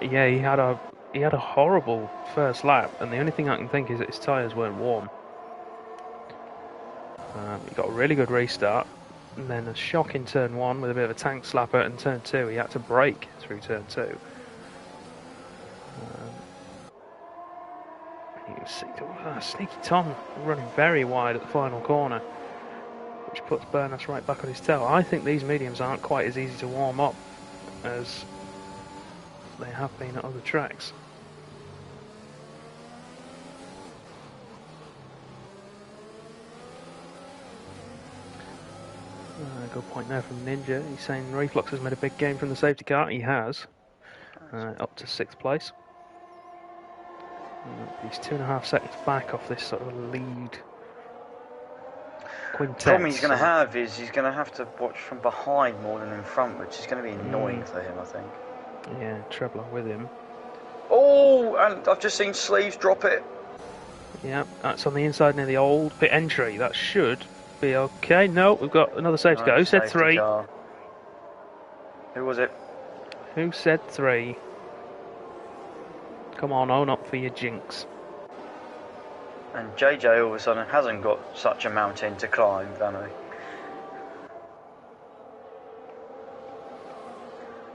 Yeah, he had a horrible first lap, and the only thing I can think is that his tyres weren't warm. He got a really good restart, and then a shock in turn 1 with a bit of a tank slapper, and turn 2 he had to brake through turn 2. Sneaky Tom running very wide at the final corner, which puts Bernas right back on his tail. I think these mediums aren't quite as easy to warm up as they have been at other tracks. Good point there from Ninja. He's saying Reflux has made a big game from the safety car. He has. Up to 6th place. He's 2.5 seconds back off this sort of lead quintet. The problem he's going to have is he's going to have to watch from behind more than in front, which is going to be annoying for him, I think. Yeah, Trebler with him. Oh, and I've just seen Sleeves drop it. Yeah, that's on the inside near the old pit entry. That should be okay. No, we've got another safety car. Who said 3? Car. Who was it? Who said 3? Come on, own up for your jinx. And JJ all of a sudden hasn't got such a mountain to climb, Vano.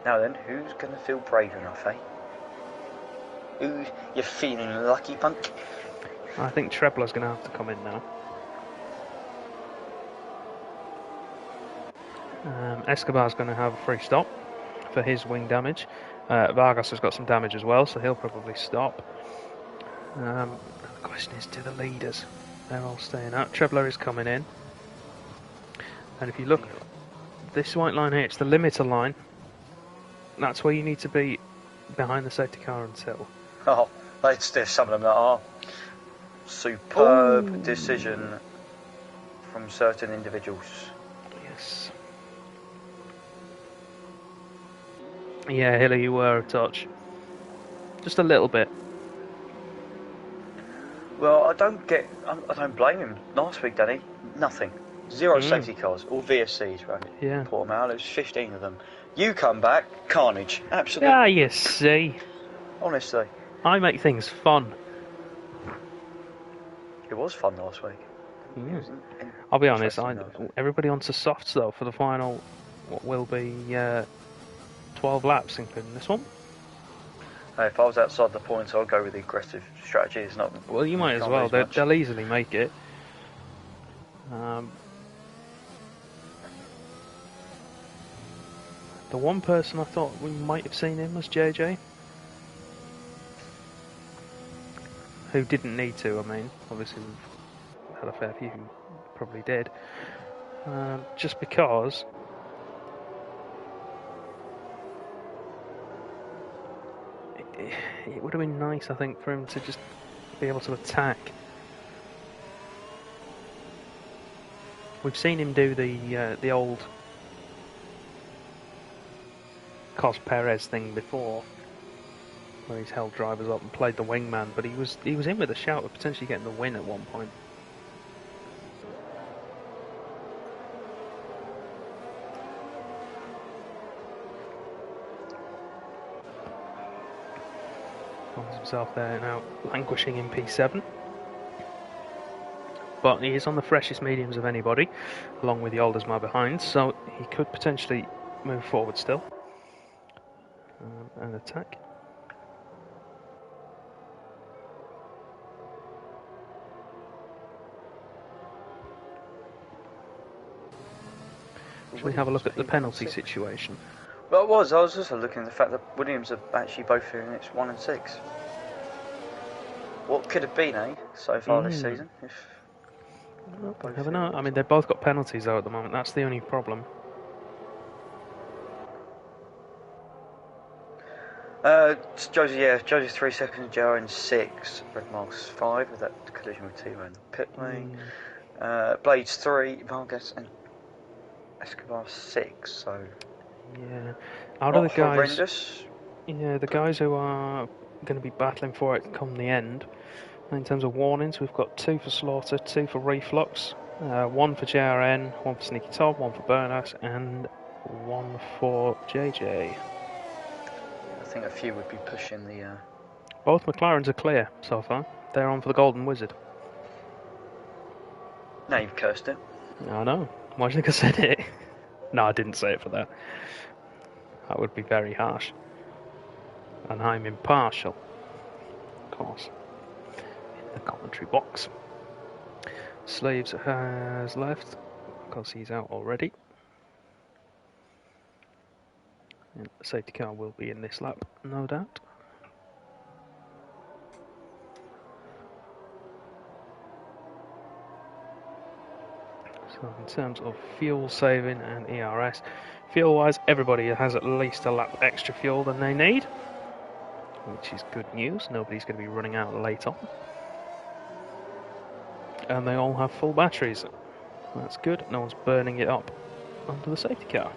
Now then, who's going to feel brave enough, eh? Who you feeling lucky, punk? I think Trebler's going to have to come in now. Escobar's going to have a free stop for his wing damage. Vargas has got some damage as well, so he'll probably stop. The question is, do the leaders? They're all staying out. Trebler is coming in. And if you look, this white line here, it's the limiter line. That's where you need to be behind the safety car until. Oh, there's some of them that are. Superb decision from certain individuals. Yes. Yeah, Hilly, you were a touch. Just a little bit. Well, I don't blame him. Last week, Danny, nothing. Zero safety cars, all VSCs, right? Yeah. Portimao, there's 15 of them. You come back, carnage. Absolutely. Ah, you see. Honestly. I make things fun. It was fun last week. I'll be honest, everybody onto softs though for the final, what will be 12 laps, including this one. If I was outside the points, I'd go with the aggressive strategy. It's not. Well, you might as well. They'll easily make it. The one person I thought we might have seen in was JJ, who didn't need to. I mean, obviously we've had a fair few who probably did, just because. It would have been nice, I think, for him to just be able to attack. We've seen him do the old Cos Perez thing before, where he's held drivers up and played the wingman, but he was in with a shout of potentially getting the win at one point. Finds himself there now, languishing in P7. But he is on the freshest mediums of anybody, along with the oldest mile behind, so he could potentially move forward still and attack. Should we have a look at the penalty situation? Well, I was also looking at the fact that Williams are actually both in it's 1 and 6. What could have been, eh, so far this season? I never know. I mean, they've both got penalties though at the moment. That's the only problem. Josie 3 seconds, Joe in 6, Red Marks 5 with that collision with Timo in the pit lane. Blades 3, Vargas and Escobar 6. So yeah, out of the guys, horrendous. Yeah, the guys who are going to be battling for it come the end. In terms of warnings, we've got 2 for Slaughter, 2 for Reflux, 1 for JRN, 1 for Sneaky Todd, 1 for Burnass, and 1 for JJ. I think a few would be pushing the. Both McLarens are clear so far. They're on for the Golden Wizard. Now you've cursed it. I know. Why do you think I said it? No, I didn't say it for that. That would be very harsh. And I'm impartial, of course. In the commentary box. Slaves has left because he's out already. And the safety car will be in this lap, no doubt. So in terms of fuel saving and ERS, fuel wise, everybody has at least a lap extra fuel than they need, which is good news. Nobody's going to be running out late on. And they all have full batteries. That's good. No one's burning it up onto the safety car.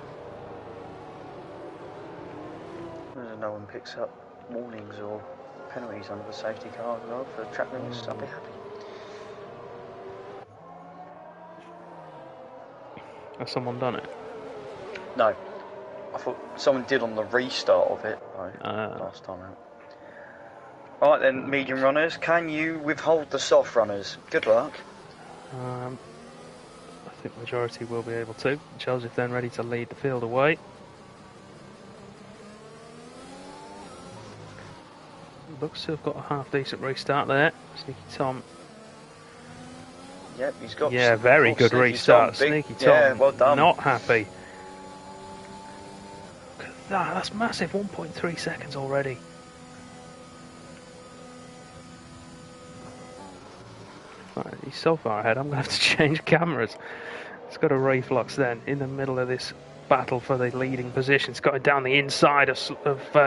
No one picks up warnings or penalties under the safety car as well for track limits. I'll be happy. Has someone done it? No. I thought someone did on the restart of it last time out. Alright then, medium runners, can you withhold the soft runners? Good luck. I think majority will be able to. Joseph then ready to lead the field away. looks to have got a half decent restart there. Sneaky Tom. Yep, he's got. Yeah, very good restart. Sneaky Tom. Yeah, well done. Not happy. Look at that. That's massive. 1.3 seconds already. Right, he's so far ahead. I'm going to have to change cameras. It's got a reflux then in the middle of this battle for the leading position. It's got down the inside of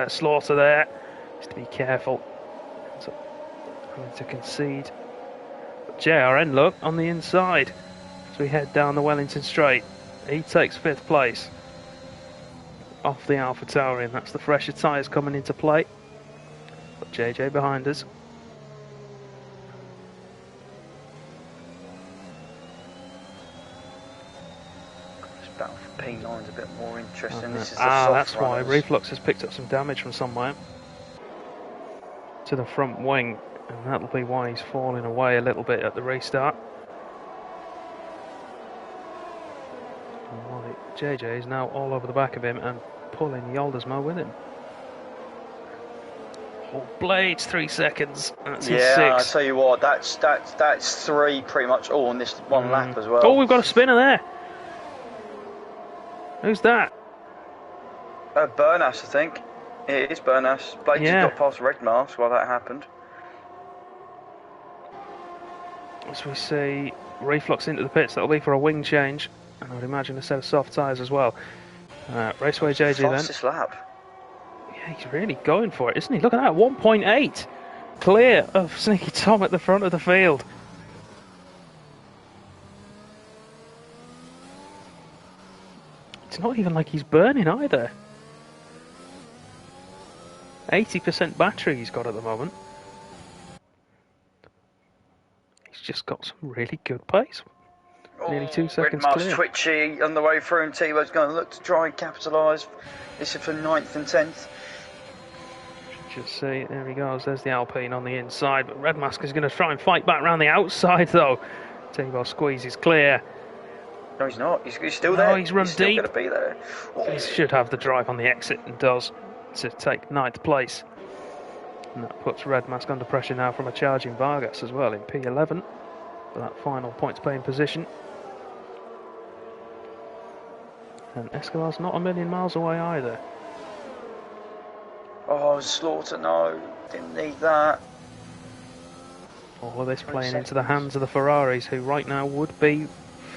Slaughter there. Just to be careful. So, having to concede. But JRN, look, on the inside as we head down the Wellington Straight. He takes 5th place off the Alpha Tauri, and that's the fresher tyres coming into play. Got JJ behind us. Battle for P9's a bit more interesting. This is the soft that's runners. why Reflux has picked up some damage from somewhere to the front wing, and that'll be why he's falling away a little bit at the restart. And JJ is now all over the back of him and pulling Yoldersma with him. Oh, Blades, 3 seconds. That's his 6. I tell you what, that's 3 pretty much all in this one lap as well. Oh, we've got a spinner there. Who's that? Bernas, I think. It is Bernas. Blades has got past Red Mask while that happened. As we see Reflux into the pits, that'll be for a wing change, and I would imagine a set of soft tyres as well. Raceway JJ then. Fastest lap. Yeah, he's really going for it, isn't he? Look at that, 1.8 clear of Sneaky Tom at the front of the field. It's not even like he's burning either. 80% battery he's got at the moment. He's just got some really good pace. Nearly 2 seconds Red clear. Mask twitchy on the way through, and T-Bo's going to look to try and capitalise. This is for 9th and 10th. Just see, there he goes, there's the Alpine on the inside, but Red Mask is going to try and fight back round the outside though. T-Bo squeezes clear. No, he's not. He's still there. No, he's run still deep. Going to be there. He should have the drive on the exit and does, to take 9th place. And that puts Red Mask under pressure now from a charging Vargas as well in P11 for that final points paying position. And Escobar's not a million miles away either. Oh, Slaughter, no. Didn't need that. All of this playing into the hands of the Ferraris, who right now would be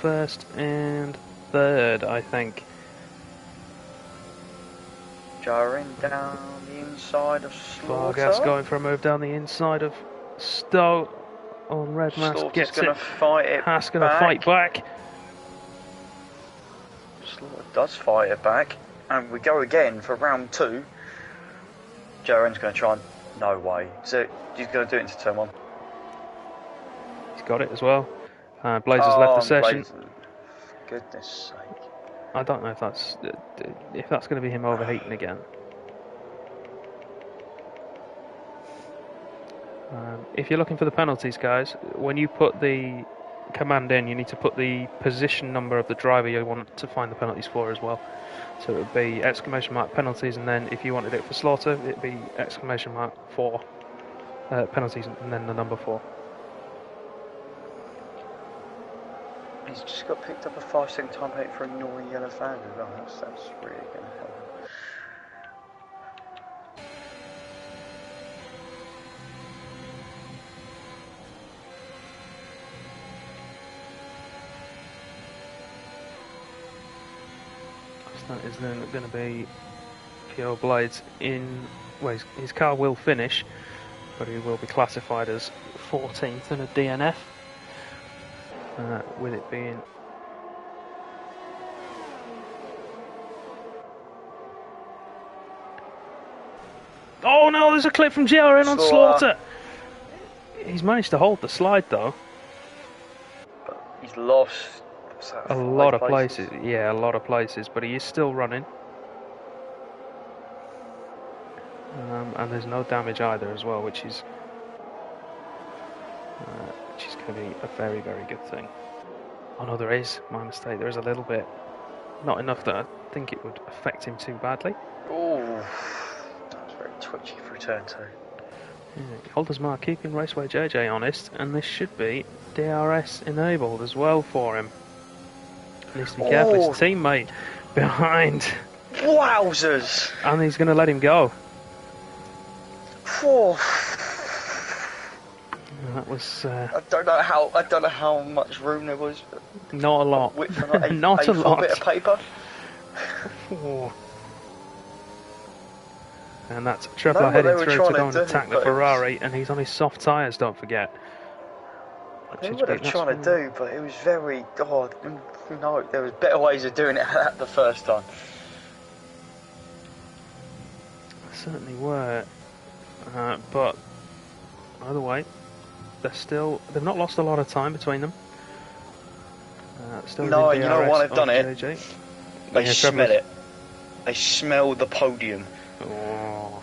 1st and 3rd, I think. Jarring down the inside of Slaughter. Vargas going for a move down the inside of Stowe on Red Mask. Slaughter's Gets gonna it. Fight it. Haas going to fight back. Slaughter does fight it back, and we go again for round 2. Jaren's going to try and... No way. So he's going to do it into turn 1. He's got it as well. Blaze has left the session. Blaze, for goodness sake. I don't know if that's going to be him overheating again. If you're looking for the penalties, guys, when you put the command in, you need to put the position number of the driver you want to find the penalties for as well. So it would be exclamation mark penalties, and then if you wanted it for Slaughter, it'd be exclamation mark 4 penalties, and then the number 4. He's just got picked up a 5-second time penalty for ignoring yellow flag as well. That's really going to help. That is then going to be Pure Blades in. Well, his car will finish, but he will be classified as 14th in a DNF, with it being. Oh no, there's a clip from JRN on Slaughter. He's managed to hold the slide though. He's lost. A lot of places, yeah, a lot of places, but he is still running. And there's no damage either as well, which is going to be a very, very good thing. Oh no, there is, my mistake, there is a little bit. Not enough that I think it would affect him too badly. Oh, that was very twitchy for turn 2. Holdersmar keeping Raceway JJ honest, and this should be DRS enabled as well for him. Needs to be careful, his teammate behind. Wowzers! And he's going to let him go. That was. I don't know how much room there was. Not a lot. Not a lot. Bit of paper. And that's Trebler heading through to go and attack the Ferrari, and he's on his soft tyres. Don't forget. I know what they were trying to do, but it was very. God, no, there was better ways of doing it the first time. Certainly were, but either way, they've not lost a lot of time between them. No, you know why they've done it? They smell it. They smell the podium. Oh,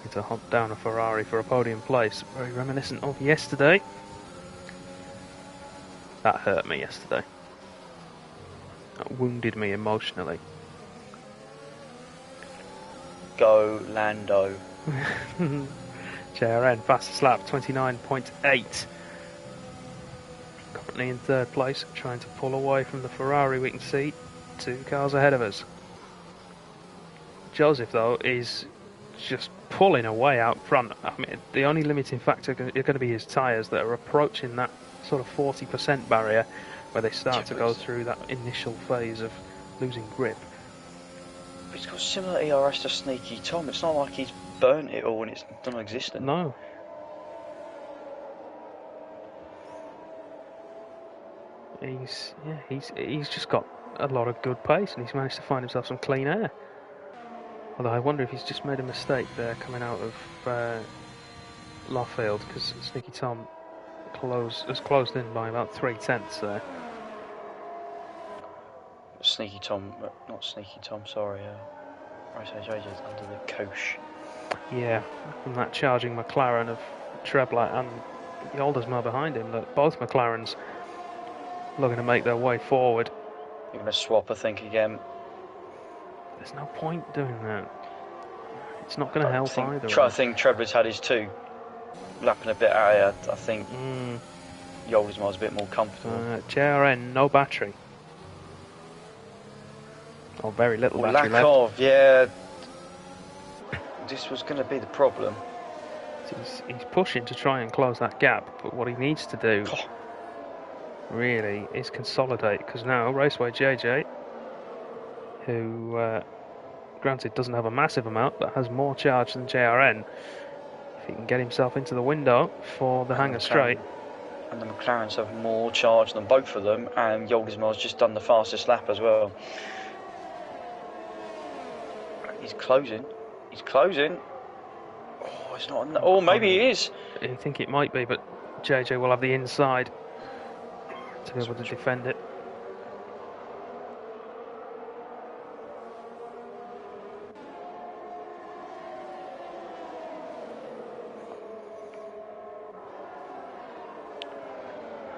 need to hunt down a Ferrari for a podium place. Very reminiscent of yesterday. That hurt me yesterday. That wounded me emotionally. Go Lando. JRN fastest lap 29.8. Currently in third place, trying to pull away from the Ferrari. We can see 2 cars ahead of us. Joseph though is just pulling away out front. I mean, the only limiting factor are going to be his tyres that are approaching that sort of 40% barrier where they start to go through that initial phase of losing grip. He's got similar ERS to Sneaky Tom. It's not like he's burnt it all and it's non-existent. No. He's just got a lot of good pace, and he's managed to find himself some clean air. Although I wonder if he's just made a mistake there coming out of Loffield, because Sneaky Tom has closed in by about 3/10 there. Sneaky Tom, not Sneaky Tom, sorry. Raceway JJ's under the coach. Yeah, from that charging McLaren of Trebler and the Oldersma behind him. Look, both McLarens looking to make their way forward. You're going to swap, I think, again. There's no point doing that. It's not going to help either. I think Trebler's had his 2 lapping a bit out. I think Oldersma's a bit more comfortable. JRN, no battery. Or very little battery left. Lack of, yeah. This was going to be the problem. He's pushing to try and close that gap, but what he needs to do really is consolidate, because now Raceway JJ, who granted doesn't have a massive amount but has more charge than JRN, if he can get himself into the window for the hangar straight. And the McLarens have more charge than both of them, and Oldersma's just done the fastest lap as well. He's closing. He's closing. Oh, it's not. Oh, maybe he is. I think it might be, but JJ will have the inside to be able to defend it.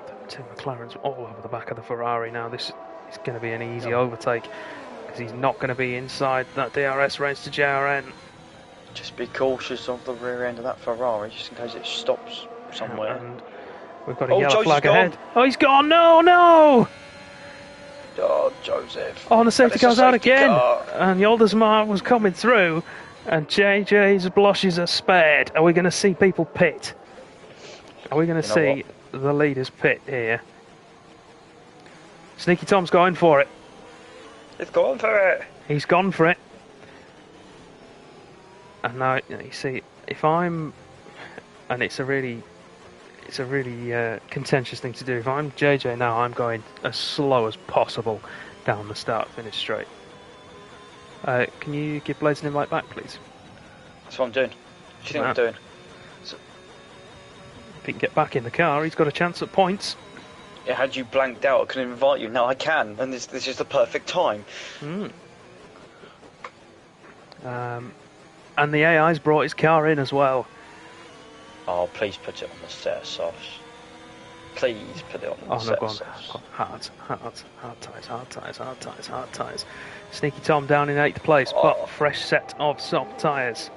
The 2 McLarens all over the back of the Ferrari now. This is going to be an easy overtake, because he's not going to be inside that DRS range to JRN. Just be cautious of the rear end of that Ferrari, just in case it stops somewhere. And we've got a yellow flag ahead. Oh, he's gone! No, no! Oh, Joseph. Oh, and the safety car's out again. And the Oldersma was coming through, and JJ's blushes are spared. Are we going to see people pit? Are we going to see the leaders pit here? Sneaky Tom's going for it. He's gone for it. He's gone for it. And now, you see, if I'm... And it's a really contentious thing to do. If I'm JJ now, I'm going as slow as possible down the start-finish straight. Can you give Blades an invite back, please? That's what I'm doing. What do you think I'm doing? If he can get back in the car, he's got a chance at points. Yeah, had you blanked out, I couldn't invite you. Now I can, and this is the perfect time. And the AI's brought his car in as well. Oh, please put it on the set of softs. Please put it on the set of softs. Hard tyres. Sneaky Tom down in 8th place, but fresh set of soft tyres.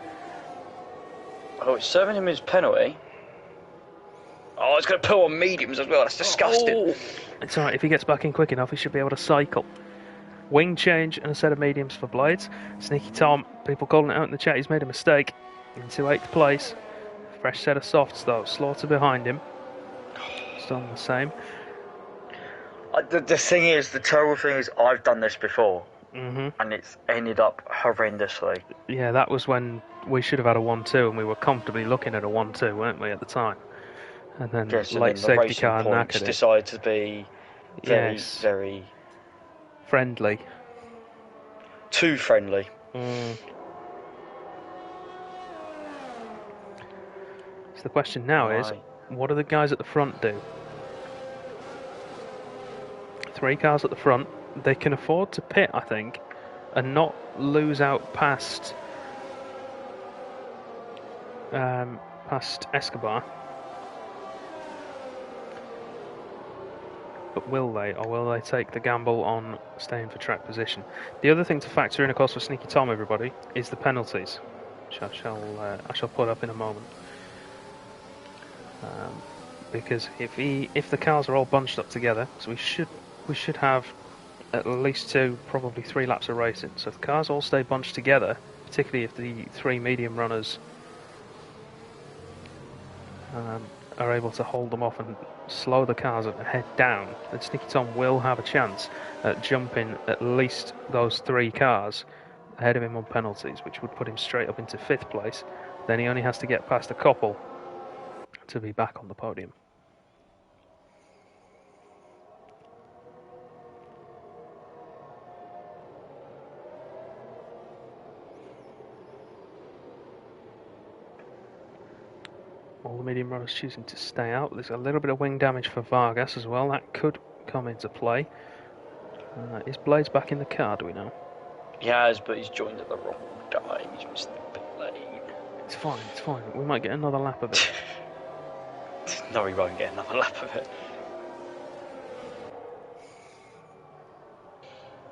Oh, it's serving him his penalty. Oh, it's going to pull on mediums as well. That's disgusting. Oh. It's alright, if he gets back in quick enough, he should be able to cycle. Wing change and a set of mediums for Blades. Sneaky Tom, people calling it out in the chat, he's made a mistake. Into 8th place. Fresh set of softs though. Slaughter behind him. Still the same. The thing is, the terrible thing is, I've done this before. Mm-hmm. And it's ended up horrendously. Yeah, that was when we should have had a 1-2 and we were comfortably looking at a 1-2, weren't we, at the time? And then yes, late and safety car knackered it. Decided to be very friendly. Too friendly. So the question now is, what do the guys at the front do? 3 cars at the front. They can afford to pit, I think, and not lose out past Escobar. But will they, or will they take the gamble on staying for track position? The other thing to factor in, of course, for Sneaky Tom, everybody, is the penalties, which I shall put up in a moment. Because if the cars are all bunched up together, so we should have at least 2, probably 3 laps of racing. So if the cars all stay bunched together, particularly if the 3 medium runners are able to hold them off and slow the cars head down, then Sneaky Tom will have a chance at jumping at least those 3 cars ahead of him on penalties, which would put him straight up into 5th place. Then he only has to get past a couple to be back on the podium. All the medium runners choosing to stay out. There's a little bit of wing damage for Vargas as well. That could come into play. Is Blades back in the car, do we know? He has, but he's joined at the wrong time. He's missed the pit lane. It's fine, it's fine. We might get another lap of it. No, he won't get another lap of it.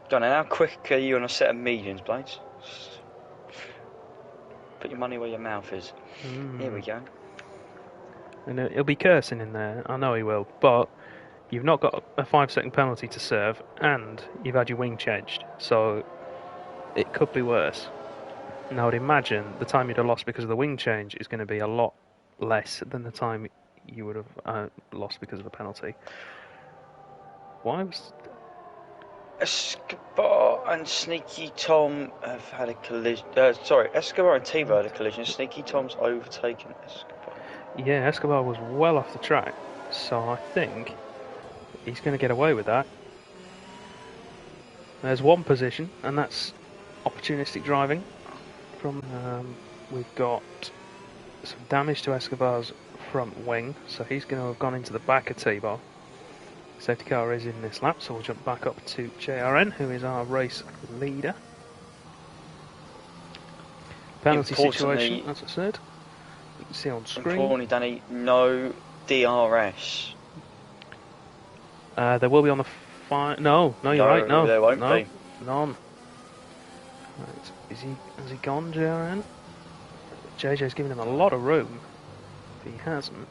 John, and how quick are you on a set of mediums, Blades? Put your money where your mouth is. Here we go. And he'll be cursing in there, I know he will, but you've not got a 5-second penalty to serve, and you've had your wing changed, so it could be worse. And I would imagine the time you'd have lost because of the wing change is going to be a lot less than the time you would have lost because of the penalty. Why was... Escobar and Sneaky Tom have had a collision. Escobar and Tebow had a collision. Sneaky Tom's overtaken Escobar. Yeah, Escobar was well off the track, so I think he's going to get away with that. There's one position, and that's opportunistic driving. We've got some damage to Escobar's front wing, so he's going to have gone into the back of Tebow. Safety car is in this lap, so we'll jump back up to JRN, who is our race leader. Penalty situation, as I said. You can see on screen. Importantly, Danny, no DRS. There will be on the no, you're right, no. There won't be. None. Right, has he gone, JRN? JJ's giving him a lot of room. If he hasn't.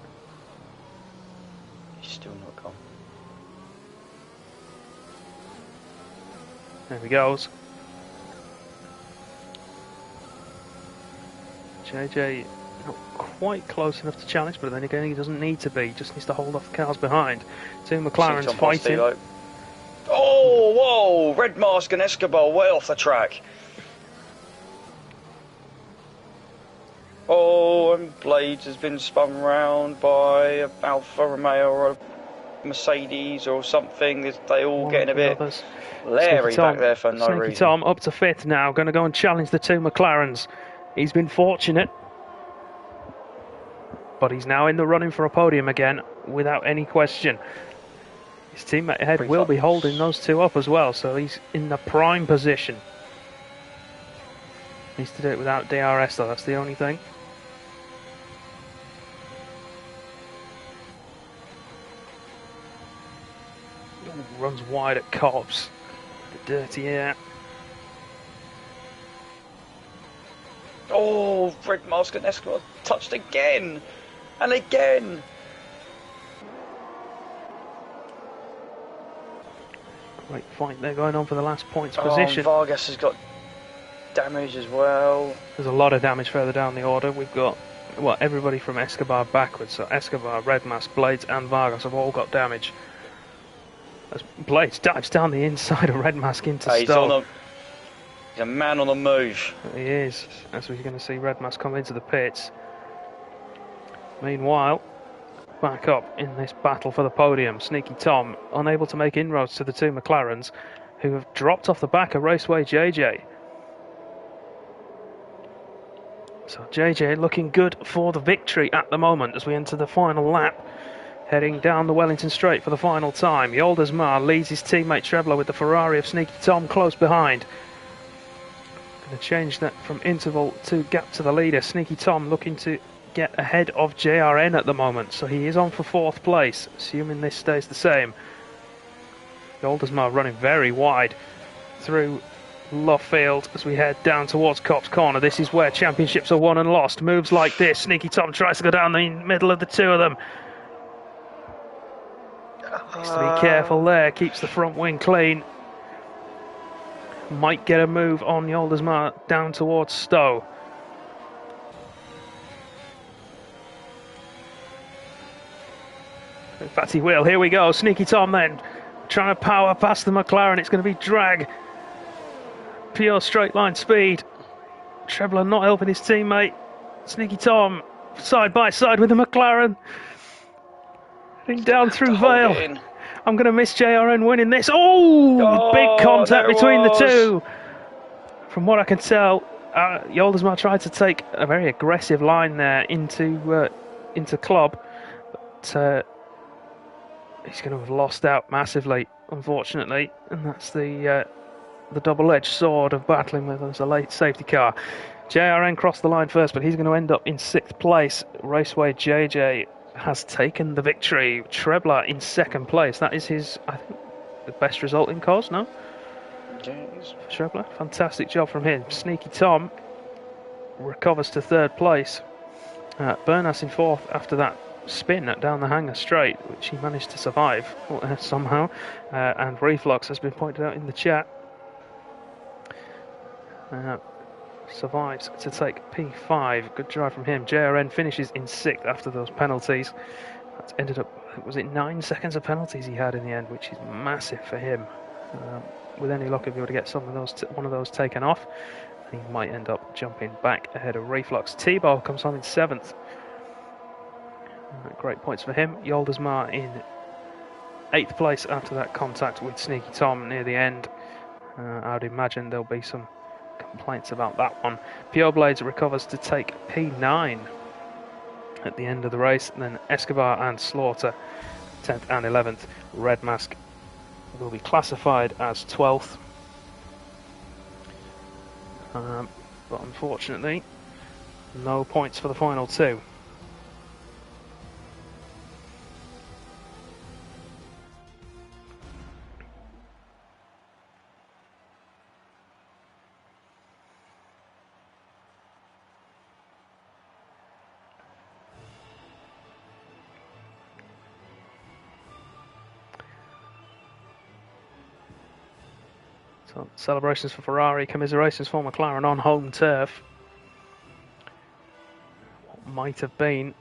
He's still not gone. There he goes. JJ not quite close enough to challenge, but then again he doesn't need to be. He just needs to hold off the cars behind. 2 McLarens fighting. Oh, whoa! Red Mask and Escobar way off the track. Oh, and Blades has been spun round by a Alfa Romeo or a Mercedes or something. They all getting a bit Larry back there for no reason. Tom up to 5th now, going to go and challenge the 2 McLarens. He's been fortunate, but he's now in the running for a podium again, without any question. His teammate ahead will be holding those 2 up as well, so he's in the prime position. Needs to do it without DRS though, that's the only thing. Runs wide at Cobbs. The dirty air. Oh, Red Mask and Escobar touched again! And again! Great fight they're going on for the last points position. Vargas has got damage as well. There's a lot of damage further down the order. We've got, well, everybody from Escobar backwards. So Escobar, Red Mask, Blades and Vargas have all got damage. As Blades dives down the inside of Red Mask into Stowe. He's a man on the move. He is, as we're going to see Red Mask come into the pits. Meanwhile, back up in this battle for the podium, Sneaky Tom unable to make inroads to the two McLarens, who have dropped off the back of Raceway JJ. So JJ looking good for the victory at the moment as we enter the final lap, heading down the Wellington Straight for the final time. Yoldasmar leads his teammate Trebler with the Ferrari of Sneaky Tom close behind. Going to change that from interval to gap to the leader. Sneaky Tom looking to get ahead of JRN at the moment, so he is on for 4th place, assuming this stays the same. Yoldasmar running very wide through Lough as we head down towards Cops Corner. This is where championships are won and lost. Moves like this. Sneaky Tom tries to go down the middle of the two of them. Needs to be careful there. Keeps the front wing clean. Might get a move on Yoldasmar down towards Stowe. In fact, he will. Here we go. Sneaky Tom then trying to power past the McLaren. It's going to be drag. Pure straight line speed. Trebler not helping his teammate. Sneaky Tom side by side with the McLaren. Heading down through Vale. I'm going to miss JRN winning this. Oh, big contact between the two. From what I can tell, Yoldasmar tried to take a very aggressive line there into Club, but he's going to have lost out massively, unfortunately, and that's the double-edged sword of battling with us, a late safety car. JRN crossed the line first, but he's going to end up in 6th place. Raceway JJ has taken the victory. Trebler in 2nd place. That is his, I think, the best result in cause, no? Yes. Trebler, fantastic job from him. Sneaky Tom recovers to 3rd place. Bernas in 4th after that spin down the hangar straight, which he managed to survive somehow. And Reflux has been pointed out in the chat. Survives to take P5. Good drive from him. JRN finishes in 6th after those penalties. That's ended up, was it 9 seconds of penalties he had in the end, which is massive for him. With any luck, if he were to get some of those, one of those taken off, he might end up jumping back ahead of Reflux. T-Bow comes home in 7th. Great points for him. Yoldasmar in 8th place after that contact with Sneaky Tom near the end. I would imagine there'll be some complaints about that one. Pure Blades recovers to take P9 at the end of the race. And then Escobar and Slaughter 10th and 11th. Red Mask will be classified as 12th. But unfortunately, no points for the final two. So celebrations for Ferrari, commiserations for McLaren on home turf. What might have been.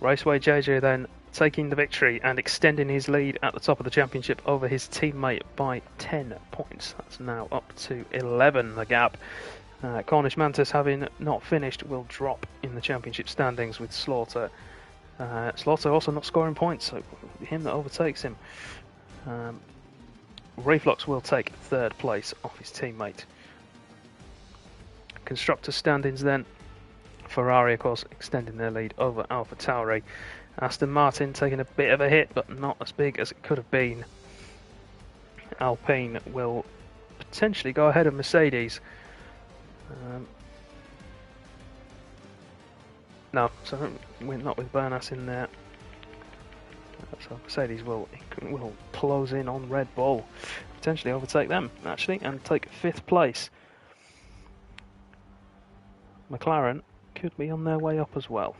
Raceway JJ then taking the victory and extending his lead at the top of the championship over his teammate by 10 points. That's now up to 11, the gap. Cornish Mantis, having not finished, will drop in the championship standings with Slaughter. Slaughter also not scoring points, so him that overtakes him. Reflux will take 3rd place off his teammate. Constructor standings then. Ferrari, of course, extending their lead over Alpha Tauri. Aston Martin taking a bit of a hit, but not as big as it could have been. Alpine will potentially go ahead of Mercedes. No, so we're not with Bernas in there. So Mercedes will close in on Red Bull, potentially overtake them actually, and take 5th place. McLaren could be on their way up as well.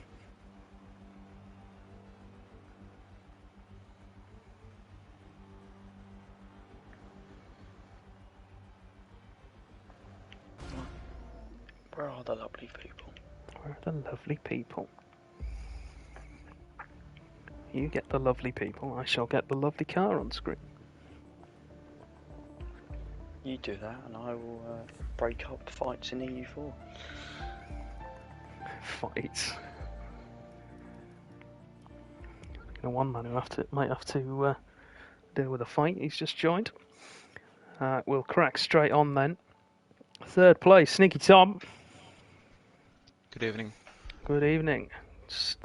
Where are the lovely people? Where are the lovely people? You get the lovely people, I shall get the lovely car on screen. You do that, and I will break up fights in EU4. Fights. One man who might have to deal with a fight. He's just joined. We'll crack straight on then. Third place, Sneaky Tom. Good evening. Good evening. Just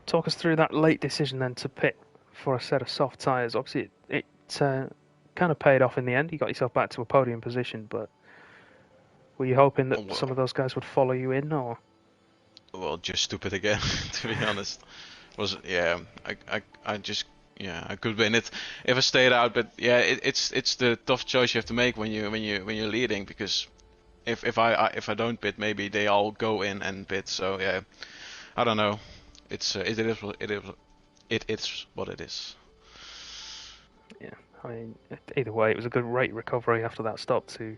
talk us through that late decision then to pit for a set of soft tyres. Obviously, it kind of paid off in the end. You got yourself back to a podium position, but were you hoping that some of those guys would follow you in, or? Well, just stupid again, to be honest. I could win it if I stayed out, but yeah, it's the tough choice you have to make when you're leading, because if I don't pit, maybe they all go in and pit. So yeah, I don't know. It is what it is. Yeah, I mean, either way, it was a good rate recovery after that stop to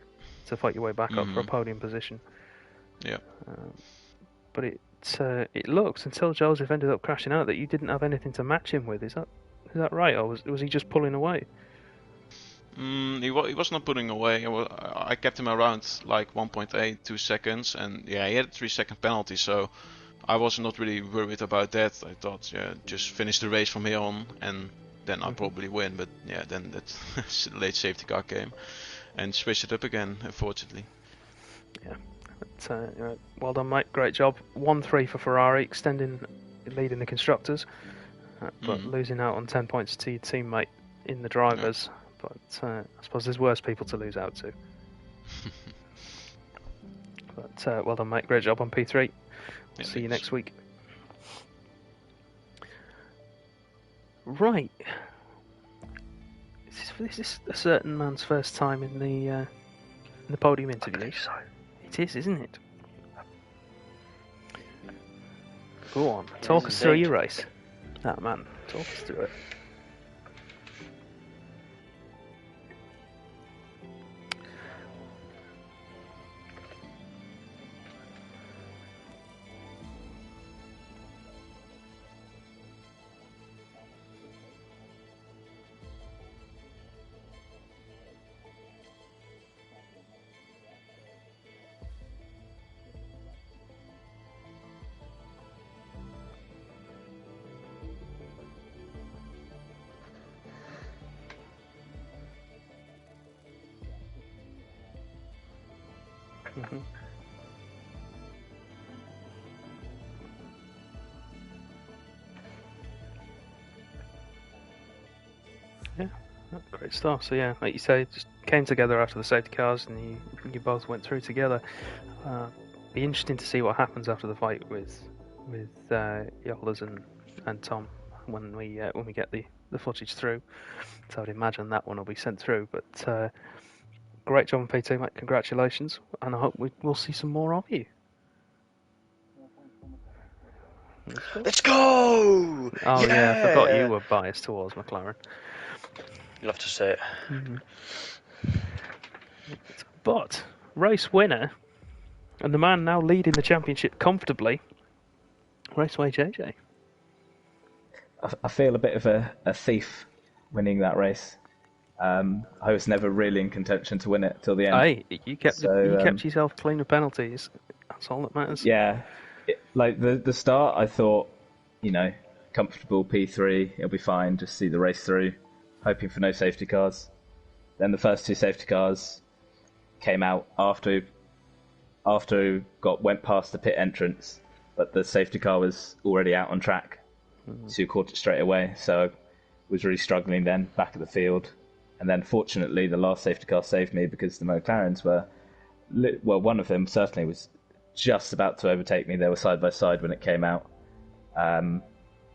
fight your way back up for a podium position. Yeah. But it looks, until Joseph ended up crashing out, that you didn't have anything to match him with. Is that right, or was he just pulling away? He was not pulling away. I kept him around like 1.8, 2 seconds, and yeah, he had a 3-second penalty, so I was not really worried about that. I thought, yeah, just finish the race from here on, and then I'll probably win. But yeah, then that late safety car came and switched it up again, unfortunately. Yeah. But, well done, mate. Great job. 1-3 for Ferrari, extending lead in the constructors, but losing out on 10 points to your teammate in the drivers. Yeah. But I suppose there's worse people to lose out to. But well done, mate. Great job on P3. See you next week. Right. Is this a certain man's first time in the podium interview? I believe so. It is, isn't it? Go on, talk us through your race. That man, talk us through it. Mm-hmm. Yeah, great stuff. So yeah, like you say, it just came together after the safety cars, and you both went through together. Be interesting to see what happens after the fight with Yolders and Tom when we get the footage through. So I'd imagine that one will be sent through. But great job on P2, mate. Congratulations, and I hope we'll see some more of you. Let's go! Oh yeah, I forgot you were biased towards McLaren. You'll have to say it. Mm-hmm. But race winner, and the man now leading the championship comfortably, Raceway JJ. I feel a bit of a thief winning that race. I was never really in contention to win it till the end. Hey, you kept yourself clean of penalties. That's all that matters. Yeah, like the start, I thought, comfortable P3, it'll be fine. Just see the race through, hoping for no safety cars. Then the first two safety cars came out after went past the pit entrance, but the safety car was already out on track, so you caught it straight away. So I was really struggling then back at the field. And then, fortunately, the last safety car saved me because the McLarens were... Well, one of them certainly was just about to overtake me. They were side by side when it came out. And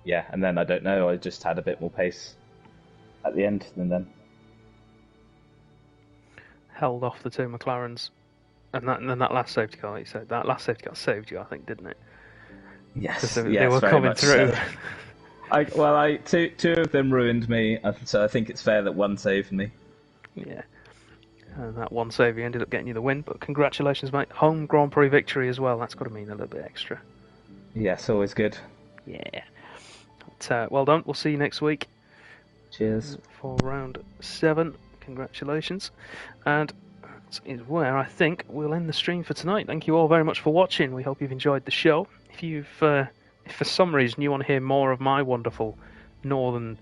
then, I don't know, I just had a bit more pace at the end than then. Held off the two McLarens And that last safety car, like you said, that last safety car saved you, I think, didn't it? Yes, They were coming through. So. Two of them ruined me, so I think it's fair that one saved me. Yeah. And that one save ended up getting you the win, but congratulations, mate. Home Grand Prix victory as well. That's got to mean a little bit extra. Yes, always good. Yeah. But, well done. We'll see you next week. Cheers. For round 7. Congratulations. And that is where I think we'll end the stream for tonight. Thank you all very much for watching. We hope you've enjoyed the show. If for some reason you want to hear more of my wonderful northern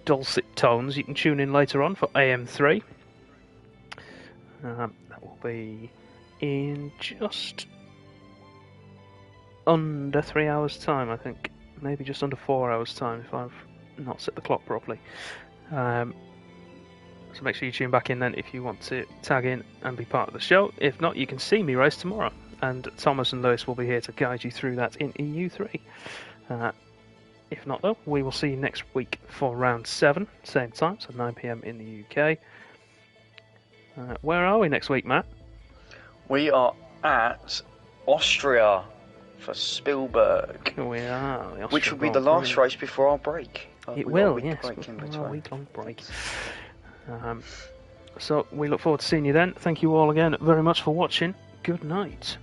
dulcet tones, you can tune in later on for AM3. That will be in just under 3 hours' time, I think. Maybe just under 4 hours' time if I've not set the clock properly. So make sure you tune back in then if you want to tag in and be part of the show. If not, you can see me race tomorrow. And Thomas and Lewis will be here to guide you through that in EU3. If not, though, we will see you next week for round 7, same time, so 9 PM in the UK. Where are we next week, Matt? We are at Austria for Spielberg. We are. Which will be the last race before our break. It will, yes. Break in between. A week-long break. So we look forward to seeing you then. Thank you all again very much for watching. Good night.